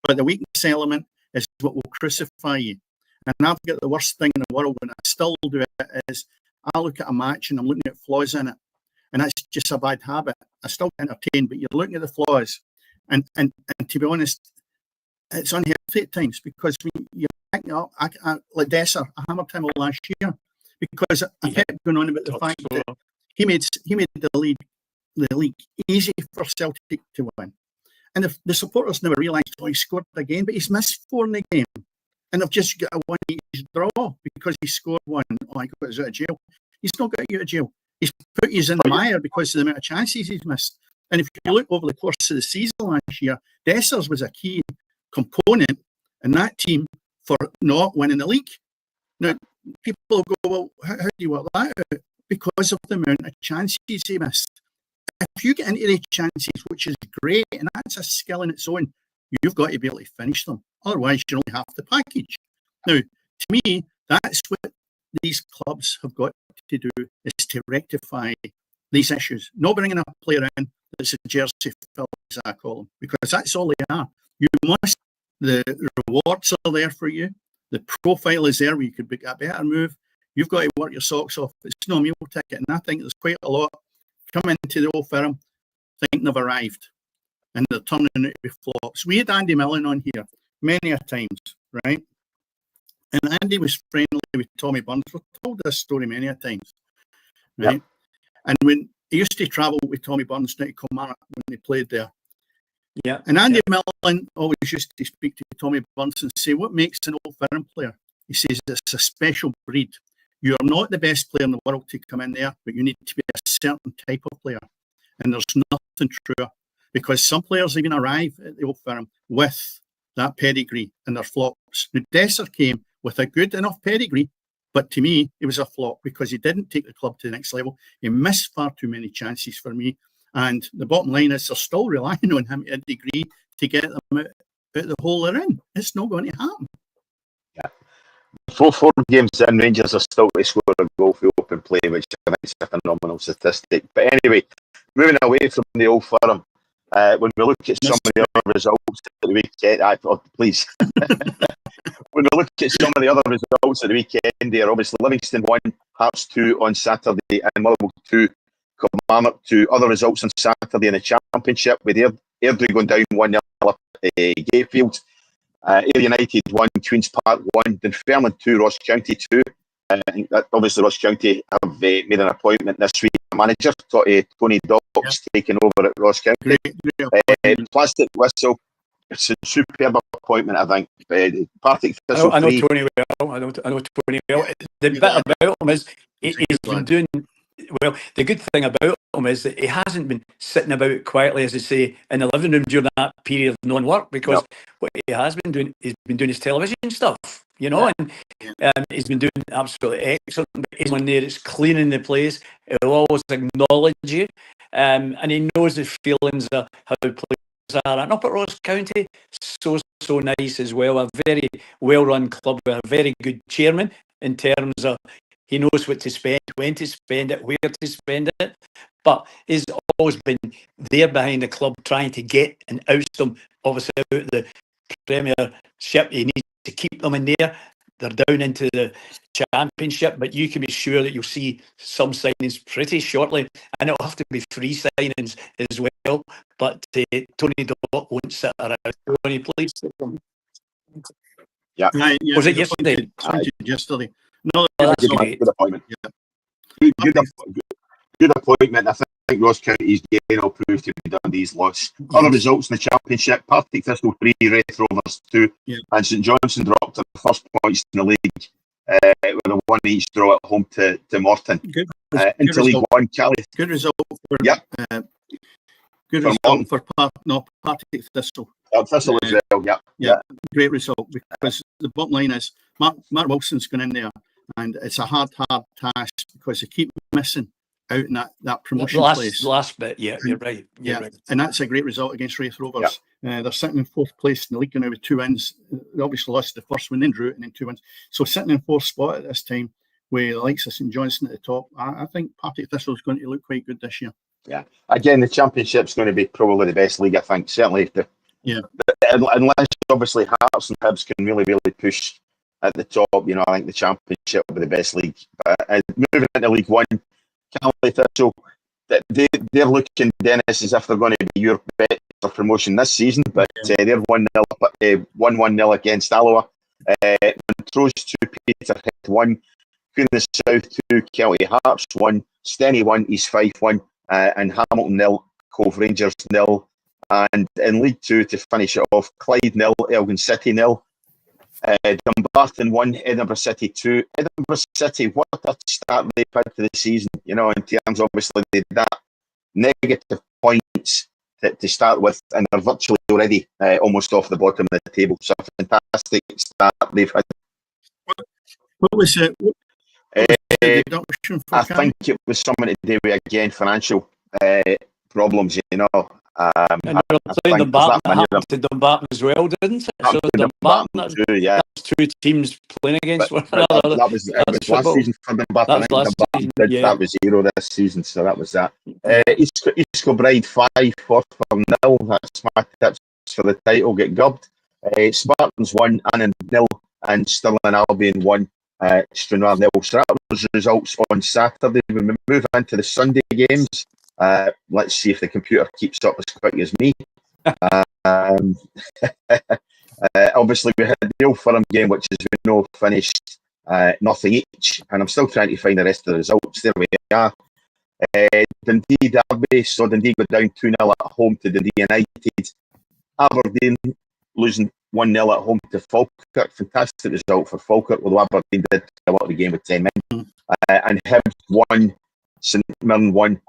but the weakness element is what will crucify you. And I've got the worst thing in the world, and I still do it, is I look at a match and I'm looking at flaws in it. And that's just a bad habit. I still get entertained, but you're looking at the flaws. And to be honest, it's unhealthy at times, because when you're picking up, like Dessler, I hammered him all last year because I kept going on about the fact that he made the league easy for Celtic to win. And the supporters never realised, he scored again, but he's missed 4 in the game. And they've just got a 1-each draw because he scored one. I got us out of jail. He's not got you out of jail. He's put you in the mire because of the amount of chances he's missed. And if you look over the course of the season last year, Dessers was a key component in that team for not winning the league. Now, people will go, well, how do you work that out? Because of the amount of chances he missed. If you get into the chances, which is great, and that's a skill in its own, you've got to be able to finish them. Otherwise, you're only half the package. Now, to me, that's what these clubs have got to do, is to rectify these issues. Not bringing a player in that's a jersey filler, as I call them, because that's all they are. You must, the rewards are there for you. The profile is there where you could make a better move. You've got to work your socks off. It's no meal ticket. And I think there's quite a lot come into the Old Firm thinking they've arrived, and they're turning out to be flops. We had Andy Millen on here many a times, right? And Andy was friendly with Tommy Burns. We've told this story many a times, right? Yep. And when he used to travel with Tommy Burns down to Kilmarnock when they played there. Yeah. And Andy Millen always used to speak to Tommy Burns and say, what makes an Old Firm player? He says, it's a special breed. You're not the best player in the world to come in there, but you need to be a certain type of player. And there's nothing truer, because some players even arrive at the Old Firm with that pedigree and their flops. Now, Dessler came with a good enough pedigree, but to me, it was a flop because he didn't take the club to the next level. He missed far too many chances for me. And the bottom line is they're still relying on him to a degree to get them out of the hole they're in. It's not going to happen. Yeah. Four games in, Rangers are still to score a goal for open play, which I think is a phenomenal statistic. But anyway, moving away from the Old Firm, when we look at some of the other results at the weekend, please. When we look at some of the other results at the weekend, there obviously Livingston 1, Hearts 2 on Saturday, and Motherwell 2, Kilmarnock 2. Other results on Saturday in the Championship, with Airdrie going down 1-0 up Gayfield. Ayr United 1, Queen's Park 1, Dunfermline 2, Ross County 2. I think that obviously Ross County have made an appointment this week. Manager Tony Dock's taking over at Ross County. Plastic Whistle, it's a superb appointment, I think. Partick Thistle. I know Tony well. I know Tony well. The bit about him is he's been doing well. The good thing about him is that he hasn't been sitting about quietly, as they say, in the living room during that period of non-work, because what he has been doing, he's been doing his television stuff, and he's been doing absolutely excellent. He's one there that's cleaning the place. He'll always acknowledge you, and he knows the feelings of how players are. And up at Ross County, so nice as well. A very well-run club with a very good chairman in terms of he knows what to spend, when to spend it, where to spend it. But he's always been there behind the club, trying to get and oust them, obviously, out of the Premiership. He needs to keep them in there. They're down into the Championship, but you can be sure that you'll see some signings pretty shortly, and it'll have to be free signings as well. But Tony Dock won't sit around. Tony, please. Yeah. Was it yesterday? Yesterday. No, that's good appointment. Yeah. Good appointment. I think Ross County's game will prove to be Dundee's loss. Yes. Other results in the Championship: Partick Thistle 3, Wraith Rovers 2, and St Johnstone dropped to the first points in the league with a 1-each draw at home to Morton. Into League One, Cali. Good result for good for result for Partick Thistle. Thistle as well. Yeah. Great result, because the bottom line is Mark Wilson's gone in there, and it's a hard task because they keep missing out in that promotion place. The last bit, you're right. Right. And that's a great result against Wraith Rovers. They're sitting in fourth place in the league now with 2 wins. They obviously lost the first one, then drew it, and then 2 wins. So sitting in fourth spot at this time, with the likes of St Johnstone at the top, I think Partick Thistle is going to look quite good this year. Yeah. Again, the Championship's going to be probably the best league, I think. Certainly, unless obviously Hearts and Hibs can really push at the top. I think the Championship will be the best league. But moving into League One, Caley Thistle, they're looking, Dennis, as if they're going to be your bet for promotion this season. But they're 1-1-0 against Alloa. Montrose 2, Peterhead 1, Queen of the South 2, Kelty Hearts 1, Steny 1, East Fife 1, and Hamilton 0, Cove Rangers 0. And in League 2, to finish it off, Clyde 0, Elgin City 0, Dumbarton 1, Edinburgh City 2. Edinburgh City, what a start they've had to the season, in terms, obviously, they did that negative points to start with, and they're virtually already almost off the bottom of the table. So a fantastic start they've had. What was it? I think it was something to do with, again, financial problems, And they were playing Dumbarton as well, didn't it? So Dumbarton, too, yeah. That's two teams playing against one another. That was last season for Dumbarton. That was 0 this season, so that was that. East Kilbride 5, Forfar 0. That's my tips for the title. Get gubbed. Spartans 1, Annan 0, and Stirling Albion 1, Stranraer 0. So that was results on Saturday. When we move into the Sunday games, let's see if the computer keeps up as quick as me. Obviously, we had the Old Firm game, which, as we know, finished nothing each, and I'm still trying to find the rest of the results. There we are. Dundee Derby, so Dundee go down 2-0 at home to Dundee United. Aberdeen losing 1-0 at home to Falkirk. Fantastic result for Falkirk, although Aberdeen did a lot of the game with 10 men. And Hibs 1, St Mirren 1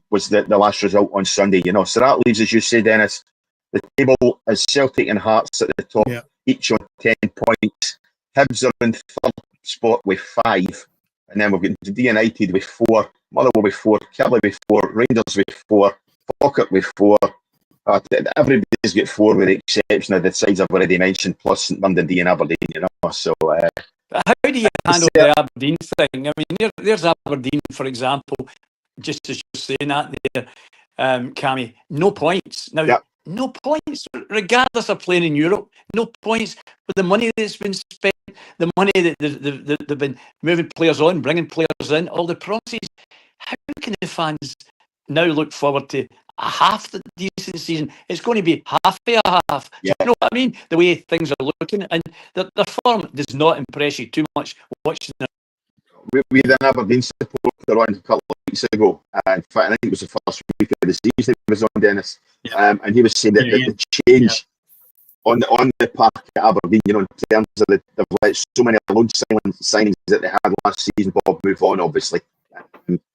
was the last result on Sunday. So that leaves, as you say, Dennis, the table is Celtic and Hearts at the top, each on 10 points. Hibs are in third spot with 5, and then we've got Dundee United with 4, Motherwell with 4, Killie with 4, Rangers with 4, Falkirk with 4. Everybody's got 4 with the exception of the sides I've already mentioned, plus St Mirren, Dundee and Aberdeen. So. But how do you handle the Aberdeen thing? I mean, there's Aberdeen, for example, just as you're saying that there, Cammy, no points. Now, no points, regardless of playing in Europe, no points with the money that's been spent, the money that they've been moving players on, bringing players in, all the promises. How can the fans now look forward to a half the decent season? It's going to be half a half. Do you know what I mean? The way things are looking, and their form does not impress you too much watching them. We had an Aberdeen supporter on a couple of weeks ago. In fact, I think it was the first week of the season he was on, Dennis. And he was saying that the change on the park at Aberdeen, in terms of they've let so many loan signings that they had last season, Bob, move on, obviously.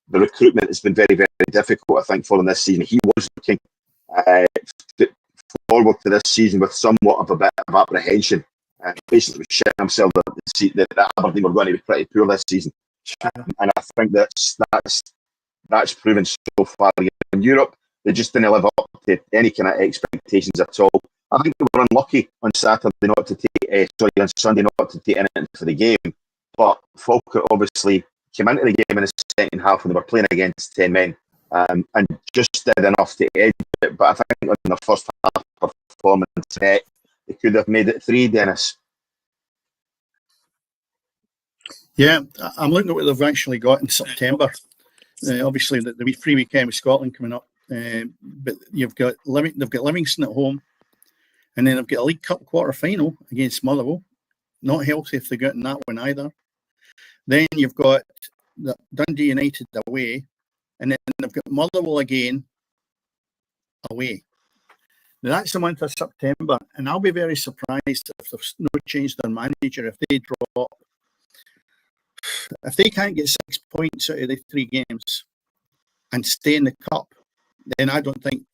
The recruitment has been very, very difficult, I think, for him this season. He was looking forward to this season with somewhat of a bit of apprehension. Basically, was shitting himself that Aberdeen were going to be pretty poor this season. And I think that's proven so far. In Europe, they just didn't live up to any kind of expectations at all. I think they were unlucky on Saturday on Sunday not to take anything for the game. But Falkirk obviously came into the game in the second half when they were playing against 10 men and just did enough to edge it. But I think in their first half performance, they could have made it 3, Dennis. Yeah, I'm looking at what they've actually got in September. Obviously, the free weekend with Scotland coming up, but they've got Livingston at home, and then they've got a League Cup quarter-final against Motherwell. Not healthy if they're getting that one either. Then you've got the Dundee United away, and then they've got Motherwell again away. Now that's the month of September, and I'll be very surprised if there's no change to their manager if they drop. If they can't get 6 points out of the 3 games and stay in the cup, then I think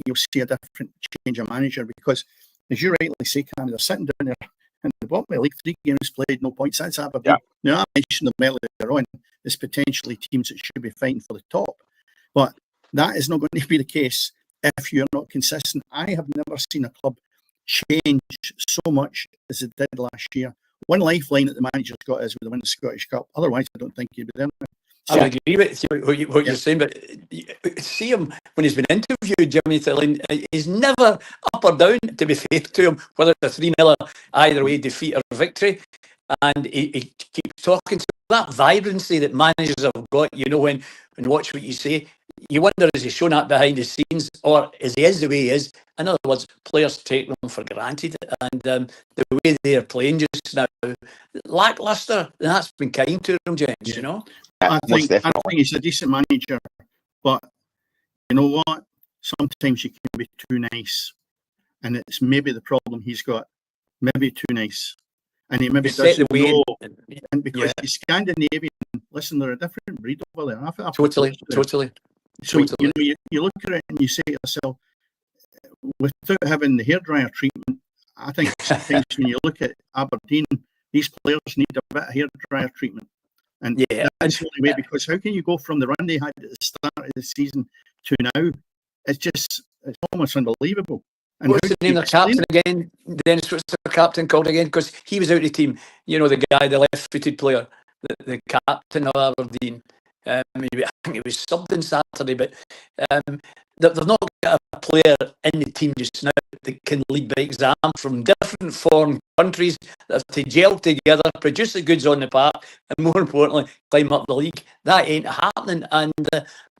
you'll see a different change of manager, because, as you rightly say, Cam, they're sitting down there in the bottom of the league, 3 games played, no points. That's Aberdeen. Now, I mentioned them earlier on as potentially teams that should be fighting for the top, but that is not going to be the case if you're not consistent. I have never seen a club change so much as it did last year. One lifeline that the manager's got is with the win the Scottish Cup. Otherwise, I don't think he'd be there. I would agree with you, what you're saying, but see him when he's been interviewed, Jimmy Thilling, he's never up or down, to be fair to him, whether it's a 3-0 either way defeat or victory. and he keeps talking to that vibrancy that managers have got. You know, when and watch what you say. You wonder, is he showing that behind the scenes, or is he the way he is? In other words, players take them for granted, and the way they're playing just now, lacklustre. And that's been kind to them, gents. Yeah. You know. I think he's a decent manager, but you know what? Sometimes you can be too nice, and it's maybe the problem he's got. Maybe too nice, and he maybe doesn't know. And because he's Scandinavian, listen, they're a different breed over there. Totally. So you look at it and you say to yourself, without having the hairdryer treatment, I think sometimes when you look at Aberdeen, these players need a bit of hairdryer treatment. And that's the only way, because how can you go from the run they had at the start of the season to now? It's almost unbelievable. And what's the name of the captain again? Dennis, what's the captain called again? Because he was out of the team. You know, the guy, the left-footed player, the captain of Aberdeen. I think he was subbed on Saturday, but they've not got a player in the team just now that can lead by example, from different foreign countries that have to gel together, produce the goods on the park, and more importantly, climb up the league. That ain't happening, and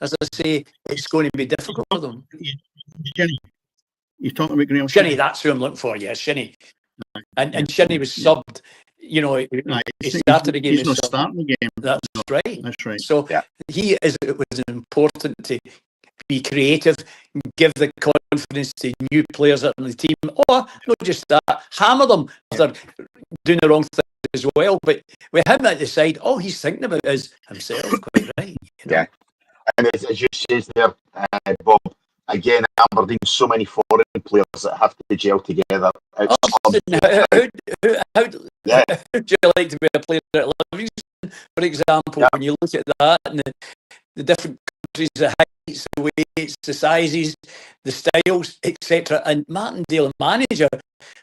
as I say, it's going to be difficult for them. Jenny, you're talking about Graham Shinnie, that's who I'm looking for, yeah, Shinnie. And Shinnie was subbed. You know, he started the game. He's not starting the game. That's right. That's right. So it was important to be creative, give the confidence to new players that are in the team, or not just that, hammer them if they're doing the wrong thing as well. But with him at the side, all he's thinking about is himself. Quite right. You know? Yeah, and as you say there, Bob. Again, Aberdeen, so many foreign players that have to gel together. How would you like to be a player at Livingston, for example, when you look at that and the different countries, the heights, the weights, the sizes, the styles, etc. And Martindale, manager,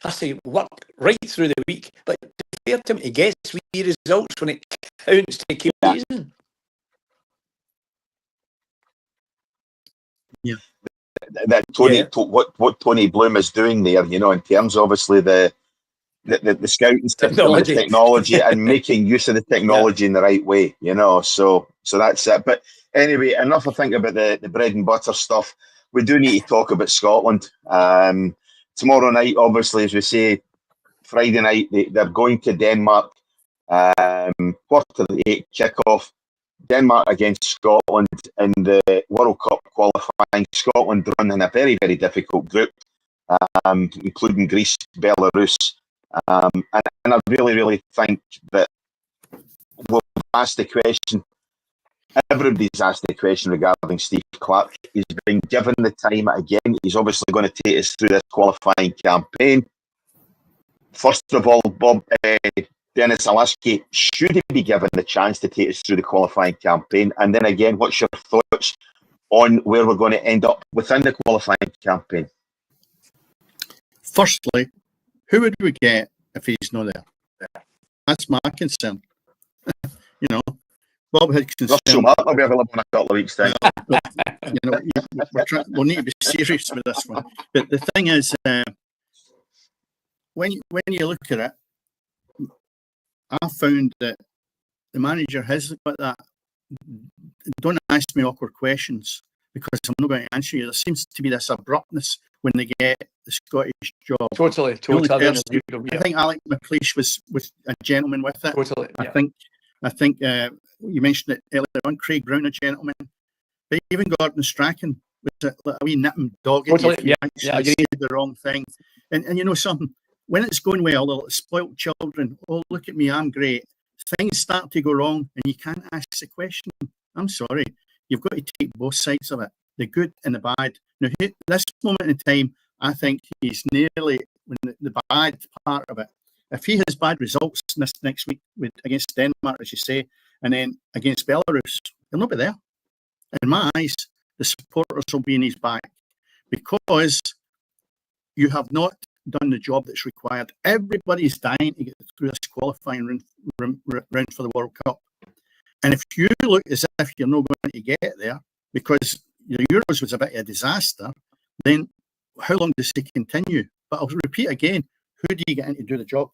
has to work right through the week. But to be fair to him, he gets wee results when it counts to keep season. Yeah. That what Tony Bloom is doing there, you know, in terms obviously the scouting technology and making use of the technology in the right way, you know. So that's it. But anyway, enough I think about the bread and butter stuff. We do need to talk about Scotland. Tomorrow night, obviously, as we say, Friday night, they're going to Denmark. 8:15 kickoff. Denmark against Scotland in the World Cup qualifying. Scotland running a very, very difficult group, including Greece, Belarus. And I really, really think that we'll ask the question, everybody's asked the question regarding Steve Clarke. He's been given the time again. He's obviously going to take us through this qualifying campaign. First of all, Bob, Dennis, I'll ask you, should he be given the chance to take us through the qualifying campaign? And then again, what's your thoughts on where we're going to end up within the qualifying campaign? Firstly, who would we get if he's not there? That's my concern. You know, Bob had concern. Russell Martin will be available in a couple of weeks' time. You know, we'll need to be serious with this one. But the thing is, when you look at it, I found that the manager has got that. Don't ask me awkward questions because I'm not going to answer you. There seems to be this abruptness when they get the Scottish job. Totally. I think Alec McLeish was a gentleman with it. Totally. I think you mentioned it earlier on. Craig Brown, a gentleman, but even Gordon Strachan was a wee nipping dog. Totally. Said the wrong thing, and you know something. When it's going well, the spoilt children, oh, look at me, I'm great. Things start to go wrong and you can't ask the question. I'm sorry. You've got to take both sides of it, the good and the bad. Now, this moment in time, I think he's nearly the bad part of it. If he has bad results next week against Denmark, as you say, and then against Belarus, he'll not be there. In my eyes, the supporters will be in his back because you have not done the job that's required. Everybody's dying to get through this qualifying round for the World Cup. And if you look as if you're not going to get there because the Euros was a bit of a disaster, then how long does it continue? But I'll repeat again, who do you get in to do the job?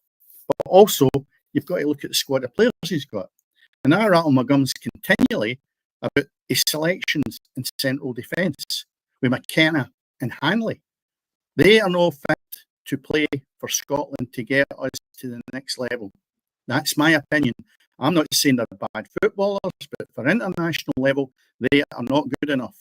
But also, you've got to look at the squad of players he's got. And I rattle my gums continually about his selections in central defence with McKenna and Hanley. They are no fit to play for Scotland to get us to the next level. That's my opinion. I'm not saying they're bad footballers, but for international level, they are not good enough.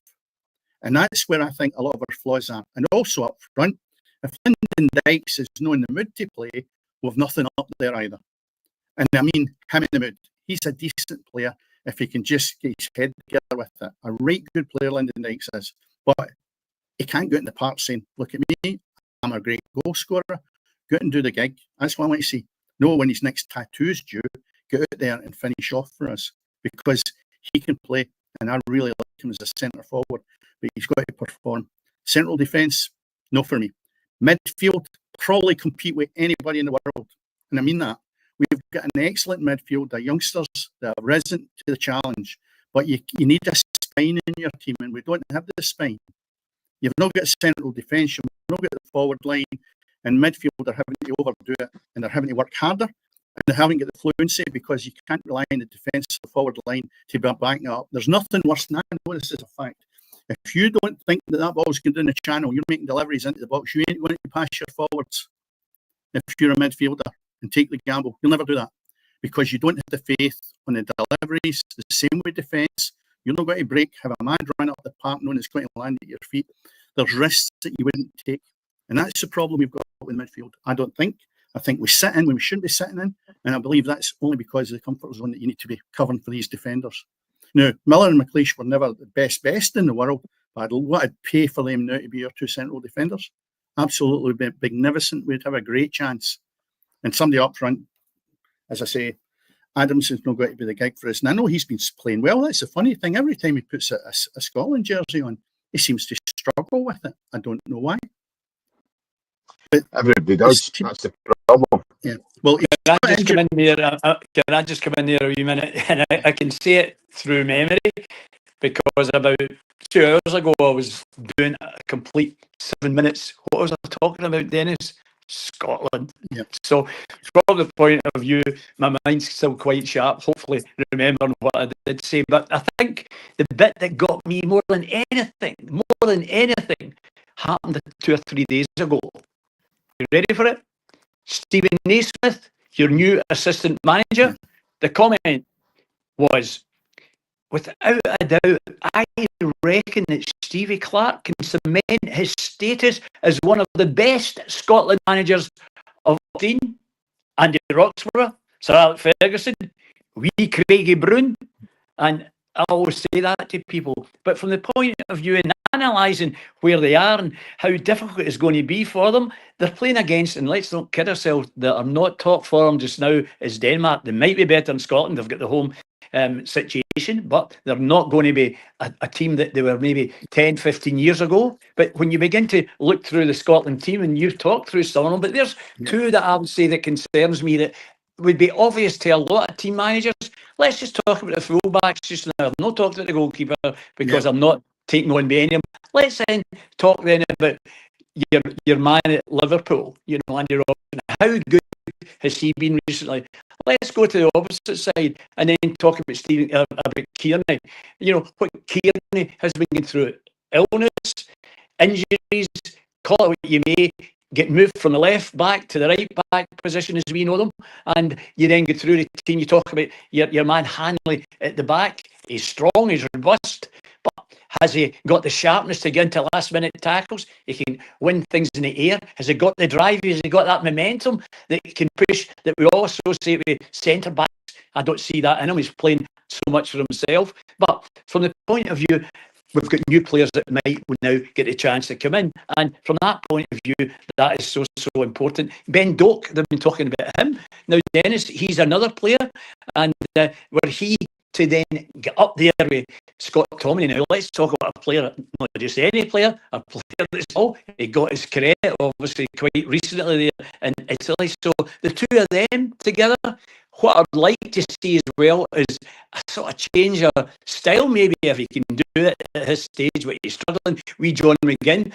And that's where I think a lot of our flaws are. And also up front, if Lyndon Dykes is not in the mood to play, we've nothing up there either. And I mean, him in the mood. He's a decent player if he can just get his head together with it. A right good player, Lyndon Dykes is. But he can't go out in the park saying, look at me, I'm a great goal scorer. Go out and do the gig. That's what I want to see. No, when his next tattoo's due, get out there and finish off for us, because he can play, and I really like him as a centre forward, but he's got to perform. Central defence, no for me. Midfield, probably compete with anybody in the world, and I mean that. We've got an excellent midfield, the youngsters that have risen to the challenge, but you need a spine in your team, and we don't have the spine. You've not got central defence, you've not got the forward line, and midfield are having to overdo it, and they're having to work harder, and they haven't got the fluency, because you can't rely on the defence of the forward line to be backing it up. There's nothing worse than that. I know this is a fact. If you don't think that ball's going down the channel, you're making deliveries into the box, you ain't going to pass your forwards. If you're a midfielder and take the gamble, you'll never do that, because you don't have the faith on the deliveries. The same with defence. You're not going to break, have a mad run up the park knowing it's going to land at your feet. There's risks that you wouldn't take. And that's the problem we've got with midfield. I think we sit in when we shouldn't be sitting in, and I believe that's only because of the comfort zone that you need to be covering for these defenders. Now, Miller and McLeish were never the best in the world, but what I'd pay for them now to be our two central defenders. Absolutely magnificent. We'd have a great chance. And somebody up front, as I say, Adams is not going to be the gig for us. And I know he's been playing well. That's the funny thing. Every time he puts a Scotland jersey on, he seems to struggle with it. I don't know why. But everybody does. That's the problem. Yeah. Well, can I just come in there? Can I just come in there a wee minute? And I can see it through memory, because about 2 hours ago I was doing a complete 7 minutes. What was I talking about, Dennis? Scotland. Yep. So from the point of view, my mind's still quite sharp, hopefully remembering what I did say. But I think the bit that got me more than anything, happened 2 or 3 days ago. You ready for it? Stephen Naismith, your new assistant manager, the comment was, without a doubt, I reckon that Stevie Clarke can cement his status as one of the best Scotland managers of all time. Andy Roxburgh, Sir Alex Ferguson, wee Craigie Brown, and I always say that to people. But from the point of view in analysing where they are and how difficult it's going to be for them, they're playing against, and let's not kid ourselves, that are not top form just now is Denmark. They might be better than Scotland. They've got the home situation, but they're not going to be a team that they were maybe 10, 15 years ago. But when you begin to look through the Scotland team, and you've talked through some of them, but there's two that I would say that concerns me that would be obvious to a lot of team managers. Let's just talk about the fullbacks just now. I'm not talking about the goalkeeper, because I'm not taking on any of them. Let's then talk then about your man at Liverpool, Andy Robertson. How good has he been recently? Let's go to the opposite side and then talk about about Kearney. What Kearney has been going through: illness, injuries, call it what you may, get moved from the left back to the right back position as we know them, and you then get through the team. You talk about your man Hanley at the back. He's strong, he's robust, but has he got the sharpness to get into last minute tackles? He can win things in the air. Has he got the drive? Has he got that momentum that he can push, that we also say with centre backs? I don't see that in him. He's playing so much for himself. But from the point of view, we've got new players that might now get a chance to come in. And from that point of view, that is so important. Ben Doak, they've been talking about him. Now, Dennis, he's another player. And were he to then get up there with Scott Tomley. Now, let's talk about a player, not just any player, a player that's he got his credit, obviously, quite recently there in Italy. So the two of them together, what I'd like to see as well is a sort of change of style, maybe, if he can do it at his stage, where he's struggling. John McGinn,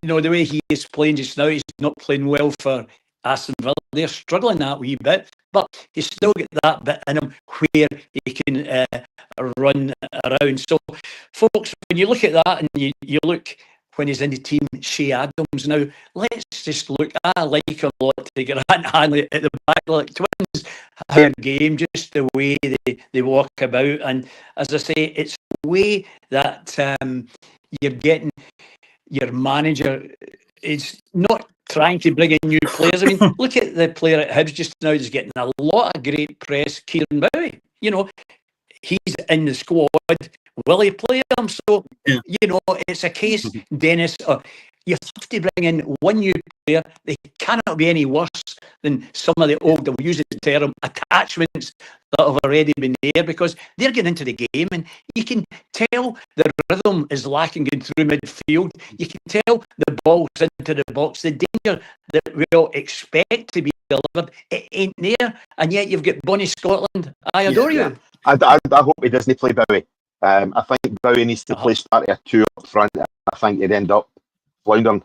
the way he is playing just now, he's not playing well for Aston Villa, they're struggling that wee bit, but he's still got that bit in him where he can run around. So, folks, when you look at that and you look when he's in the team, Shea Adams now, let's just look. I like him a lot to Grant Hanley at the back, like twins, their game, just the way they walk about. And as I say, it's the way that you're getting your manager is not trying to bring in new players. I mean, look at the player at Hibs just now, is getting a lot of great press, Kieran Bowie. You know, he's in the squad. Will he play him? So, Yeah. you know, it's a case, Dennis, you have to bring in one new player. They cannot be any worse than some of the old, we'll use the term, attachments that have already been there, because they're getting into the game and you can tell the rhythm is lacking in through midfield. You can tell the ball's into the box. The danger that we all expect to be delivered, it ain't there. And yet you've got Bonnie Scotland. I adore you. I hope he doesn't play Bowie. I think Bowie needs to play start a two up front. I think he'd end up floundering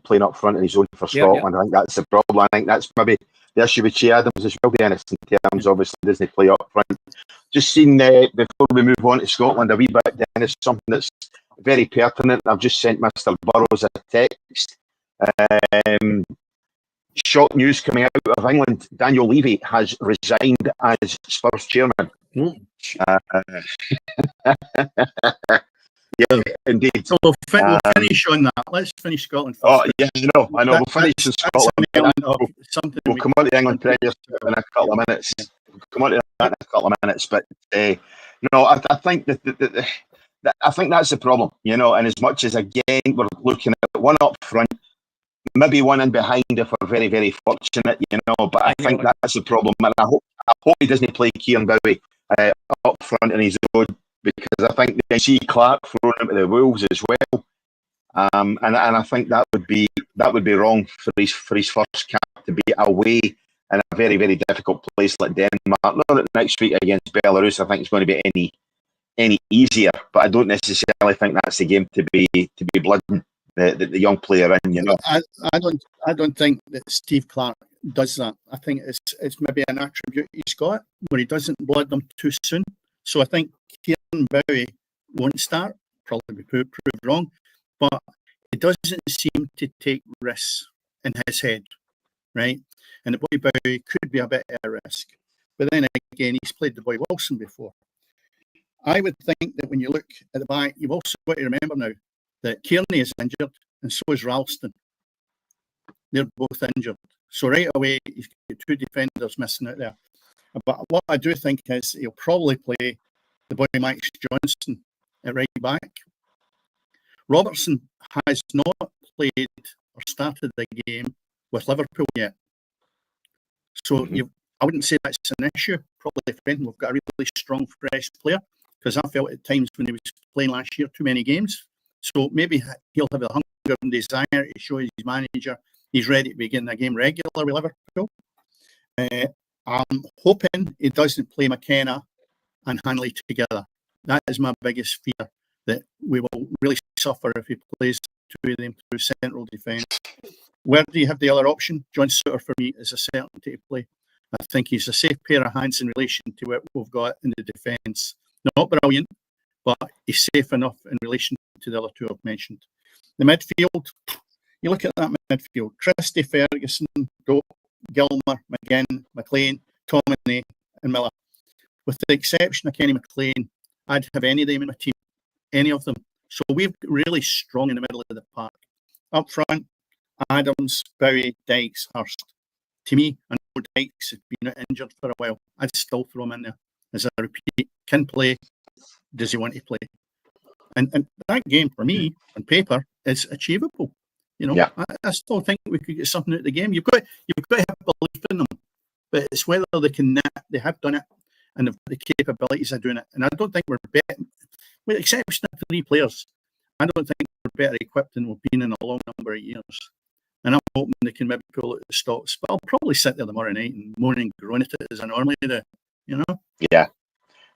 playing up front in his own for Scotland. I think that's the problem. I think that's maybe the issue with Shea Adams as well, Dennis, in terms obviously doesn't play up front. Just seen before we move on to Scotland a wee bit, Dennis, something that's very pertinent. I've just sent Mr. Burrows a text. Shock news coming out of England. Daniel Levy has resigned as Spurs chairman. Yeah, indeed. So we'll finish on that. Let's finish Scotland first. Oh, yeah, I know. We'll finish in Scotland. We'll come on to the England Premier in a couple of minutes. We'll come on to that in a couple of minutes. But no, I think that I think that's the problem. You know, and as much as again we're looking at one up front, maybe one in behind if we're very, very fortunate. You know, but I think that's the problem, and I hope he doesn't play Kieran Bowie up front in his own, because I think they see Clark thrown into the Wolves as well, and I think that would be wrong for his first cap to be away in a very, very difficult place like Denmark. Not that next week against Belarus I think it's going to be any easier, but I don't necessarily think that's the game to be blooding the young player in. You know, I don't think that Steve Clark does that. I think it's maybe an attribute he's got where he doesn't blood them too soon. So I think Kieran Bowie won't start, probably be proved wrong, but he doesn't seem to take risks in his head, right? And the boy Bowie could be a bit of a risk. But then again, he's played the boy Wilson before. I would think that when you look at the back, you've also got to remember now that Kearney is injured and so is Ralston. They're both injured. So right away, you've got two defenders missing out there. But what I do think is he'll probably play the boy Max Johnson at right back. Robertson has not played or started the game with Liverpool yet. So I wouldn't say that's an issue. Probably if anything, we've got a really strong, fresh player, because I felt at times when he was playing last year too many games. So maybe he'll have a hunger and desire to show his manager he's ready to begin a game regular with Liverpool. I'm hoping he doesn't play McKenna and Hanley together. That is my biggest fear, that we will really suffer if he plays two of them through central defence. Where do you have the other option? John Souttar for me is a certainty to play. I think he's a safe pair of hands in relation to what we've got in the defence. Not brilliant, but he's safe enough in relation to the other two I've mentioned. The midfield, you look at that midfield: Christie, Ferguson, Dope, Gilmer, McGinn, McLean, Tominey and Miller. With the exception of Kenny McLean, I'd have any of them in my team, any of them. So we're really strong in the middle of the park. Up front, Adams, Bowie, Dykes, Hurst. To me, I know Dykes has been injured for a while. I'd still throw him in there. As I repeat, can play, does he want to play? And that game, for me, on paper, is achievable. You know, I still think we could get something out of the game. You've got to have belief in them, but it's whether they have done it and they've got the capabilities of doing it. And I don't think we're better, with the exception of 3 players, I don't think we're better equipped than we've been in a long number of years. And I'm hoping they can maybe pull out the stops. But I'll probably sit there tomorrow night and moan and groan at it as I normally do, you know? Yeah.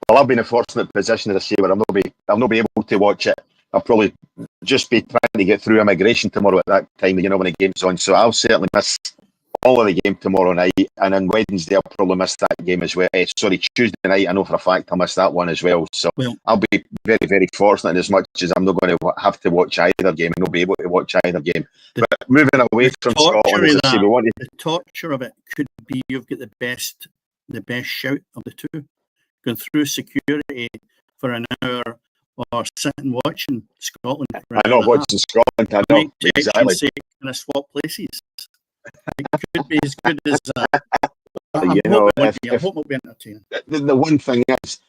Well, I've been in a fortunate position, as I say, where I'll not be able to watch it. I'll probably just be trying to get through immigration tomorrow at that time, you know, when the game's on. So I'll certainly miss all of the game tomorrow night, and then Wednesday I'll probably miss that game as well. Sorry, Tuesday night, I know for a fact I'll miss that one as well. So I'll be very, very fortunate in as much as I'm not going to have to watch either game and not be able to watch either game. But moving away from Scotland, as I say, we want to... The torture of it could be you've got the best shout of the two, going through security for an hour or sitting watching Scotland. I know, watching Scotland, I know, exactly. Kind of swap places. It could be as good as that. I'm hoping it'll be entertaining. The one thing is,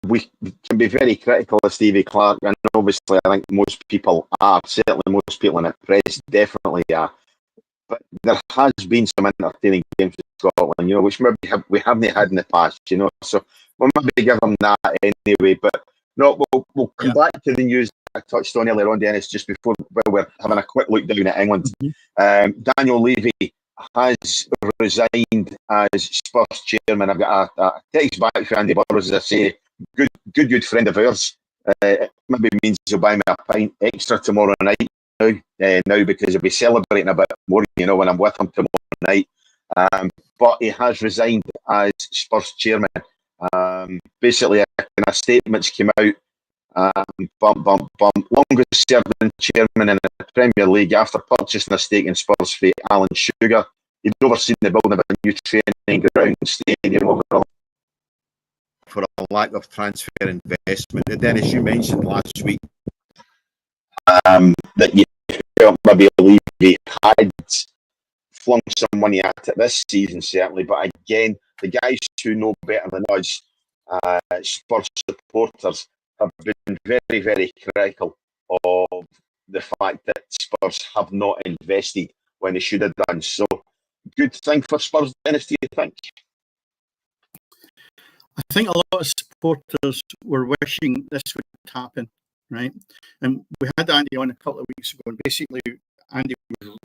we can be very critical of Stevie Clarke, and obviously I think most people are, certainly most people in the press definitely are. But there has been some entertaining games in Scotland, which maybe we haven't had in the past, so we'll maybe give them that anyway. But no, we'll come back to the news I touched on earlier on, Dennis, just before we're having a quick look down at England. Daniel Levy has resigned as Spurs chairman. I've got a text back from Andy Burrows, as I say, good friend of ours. It maybe means he'll buy me a pint extra tomorrow night now because he'll be celebrating a bit more, when I'm with him tomorrow night. But he has resigned as Spurs chairman. Basically, a statement's came out. Longest serving chairman in the Premier League after purchasing a stake in Spurs for Alan Sugar. He'd overseen the building of a new training ground stadium overall for a lack of transfer investment. Dennis, you mentioned last week that you felt maybe Levy had flung some money at it this season, certainly. But again, the guys who know better than us, Spurs supporters, have been very, very critical of the fact that Spurs have not invested when they should have done. So, good thing for Spurs, Dennis, do you think? I think a lot of supporters were wishing this would happen, right? And we had Andy on a couple of weeks ago, and basically Andy was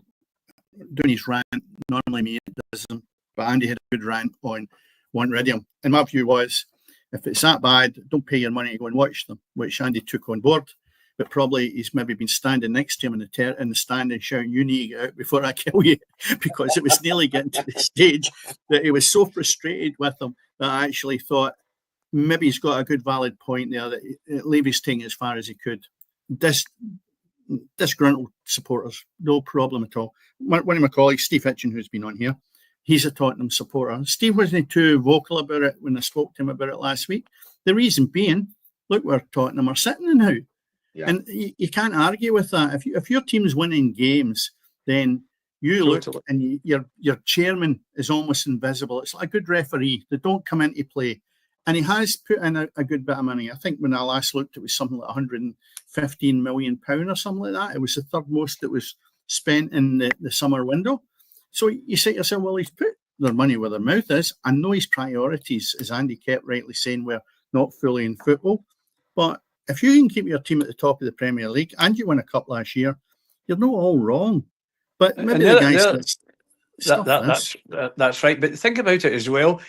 doing his rant. Normally me does them, but Andy had a good rant on Radio. And my view was, if it's that bad, don't pay your money to go and watch them, which Andy took on board. But probably he's maybe been standing next to him in the stand and shouting, "You need to get out before I kill you," because it was nearly getting to the stage that he was so frustrated with them that I actually thought maybe he's got a good valid point there, that Levy's taking it as far as he could. Disgruntled supporters, no problem at all. One of my colleagues, Steve Hitchin, who's been on here, he's a Tottenham supporter. Steve wasn't too vocal about it when I spoke to him about it last week. The reason being, look where Tottenham are sitting now. Yeah. And you can't argue with that. If your team's winning games, then you look and your chairman is almost invisible. It's like a good referee. They don't come into play. And he has put in a good bit of money. I think when I last looked, it was something like £115 million or something like that. It was the third most that was spent in the summer window. So you say to yourself, well, he's put their money where their mouth is. I know his priorities, as Andy kept rightly saying, were not fully in football. But if you can keep your team at the top of the Premier League and you win a cup last year, you're not all wrong. But maybe the guys... That's right. But think about it as well.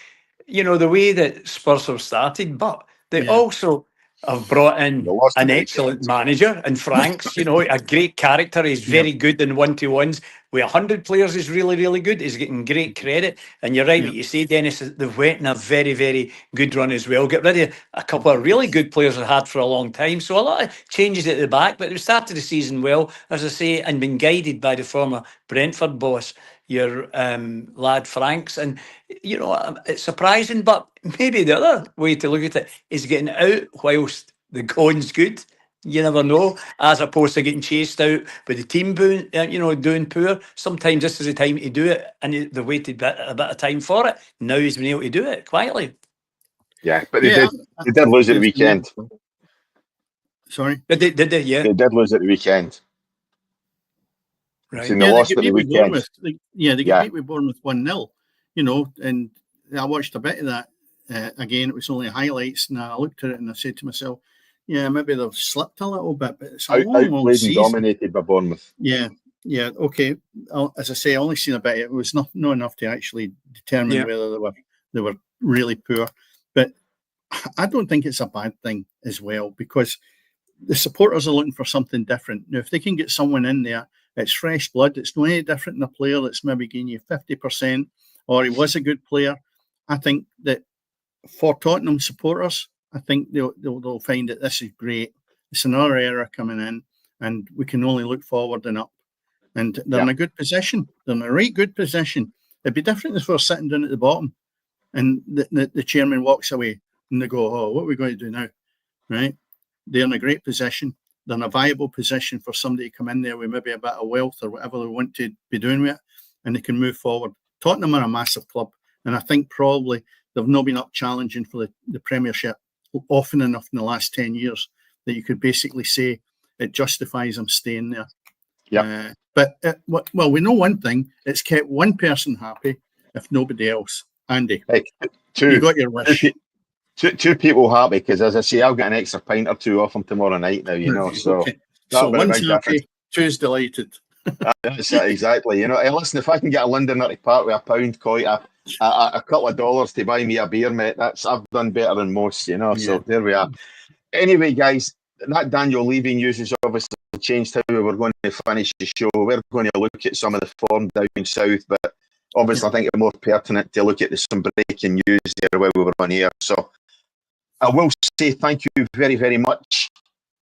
The way that Spurs have started, but they also have brought in an excellent manager in Franks, a great character. He's very good in one-to-ones. With 100 players, he's really, really good. He's getting great credit. And you're right, what you say, Dennis, they've went in a very, very good run as well. Get rid of a couple of really good players they've had for a long time. So a lot of changes at the back, but they've started the season well, as I say, and been guided by the former Brentford boss, your lad Franks. And, it's surprising, but maybe the other way to look at it is getting out whilst the going's good. You never know, as opposed to getting chased out with the team doing poor. Sometimes this is the time to do it, and they waited a bit of time for it. Now he's been able to do it quietly. Yeah, but they did lose at the weekend. Sorry? Did they? Yeah. They did lose at the weekend. Right. They lost at the weekend. They got beat with Bournemouth 1-0, and I watched a bit of that again. It was only highlights, and I looked at it and I said to myself, yeah, maybe they've slipped a little bit, but it's a long season. Dominated by Bournemouth. Yeah, okay. As I say, I only seen a bit. It was not enough to actually determine whether they were really poor. But I don't think it's a bad thing as well, because the supporters are looking for something different. Now, if they can get someone in there It's fresh blood. It's no any different than a player that's maybe giving you 50%, or he was a good player. I think that for Tottenham supporters, I think they'll find that this is great. It's another era coming in, and we can only look forward and up. And they're in a good position. They're in a right good position. It'd be different if we're sitting down at the bottom and the chairman walks away and they go, oh, what are we going to do now? Right? They're in a great position. They're in a viable position for somebody to come in there with maybe a bit of wealth or whatever they want to be doing with it, and they can move forward. Tottenham are a massive club, and I think probably they've not been up challenging for the Premiership often enough in the last 10 years that you could basically say it justifies them staying there. Yeah. Well, we know one thing. It's kept one person happy, if nobody else. Andy, Hey, you got your wish. Two people happy, because as I say, I'll get an extra pint or two off them tomorrow night now, you know. So, okay. So one's happy, two's delighted. That's it, exactly. You know, hey, listen, if I can get a Londoner to part with £1 coin, a couple of dollars to buy me a beer, mate, I've done better than most, you know. So there we are. Anyway, guys, that Daniel leaving news has obviously changed how we were going to finish the show. We're going to look at some of the form down south, but obviously I think it's more pertinent to look at some breaking news there while we were on here. So I will say thank you very, very much.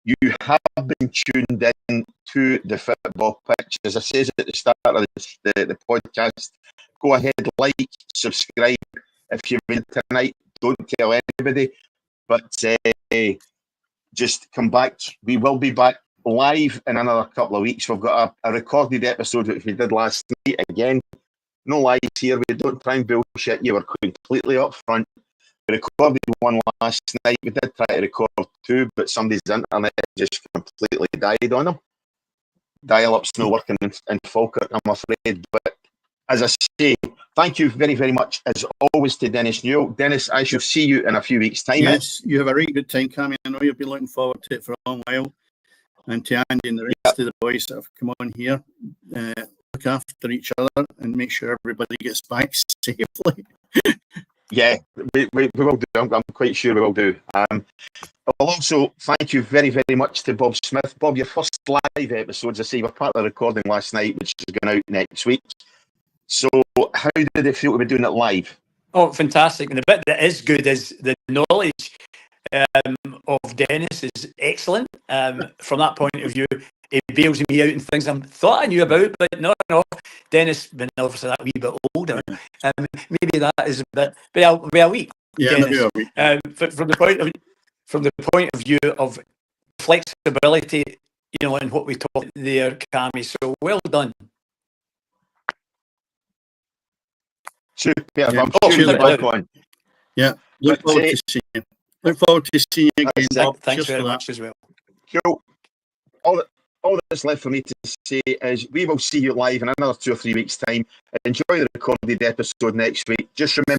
You have been tuned in to the Football Pitch. As I said at the start of the podcast, go ahead, like, subscribe. If you've been tonight, don't tell anybody. But just come back. We will be back live in another couple of weeks. We've got a recorded episode which we did last night. Again, no lies here. We don't try and bullshit you. We're completely upfront. We recorded one last night. We did try to record two, but somebody's internet just completely died on them. Dial-up's not working in Falkirk, I'm afraid. But as I say, thank you very, very much, as always, to Dennis Newell. Dennis, I shall see you in a few weeks' time. Yes, you have a really good time, Cammy. I know you've been looking forward to it for a long while. And to Andy and the rest of the boys that have come on here, look after each other and make sure everybody gets back safely. Yeah, we will do. I'm quite sure we will do. I'll also thank you very, very much to Bob Smith. Bob, your first live episodes, I say, were part of the recording last night, which is going out next week. So how did it feel to be doing it live? Oh, fantastic. And the bit that is good is the knowledge of Dennis is excellent. From that point of view, he bails me out in things I thought I knew about, but no. Dennis, been obviously that wee bit older. Maybe that is a bit, but I'll be a week. Yeah, Dennis. maybe a week. But from the point of view of flexibility, you know, and what we talked there, Cammy. So well done. Super. Yeah. I'm sure you're back on. Yeah. Look forward to seeing you. Look forward to seeing you again, Bob. Thanks very much as well. Cool. All that's left for me to say is we will see you live in another 2 or 3 weeks' time. Enjoy the recorded episode next week. Just remember,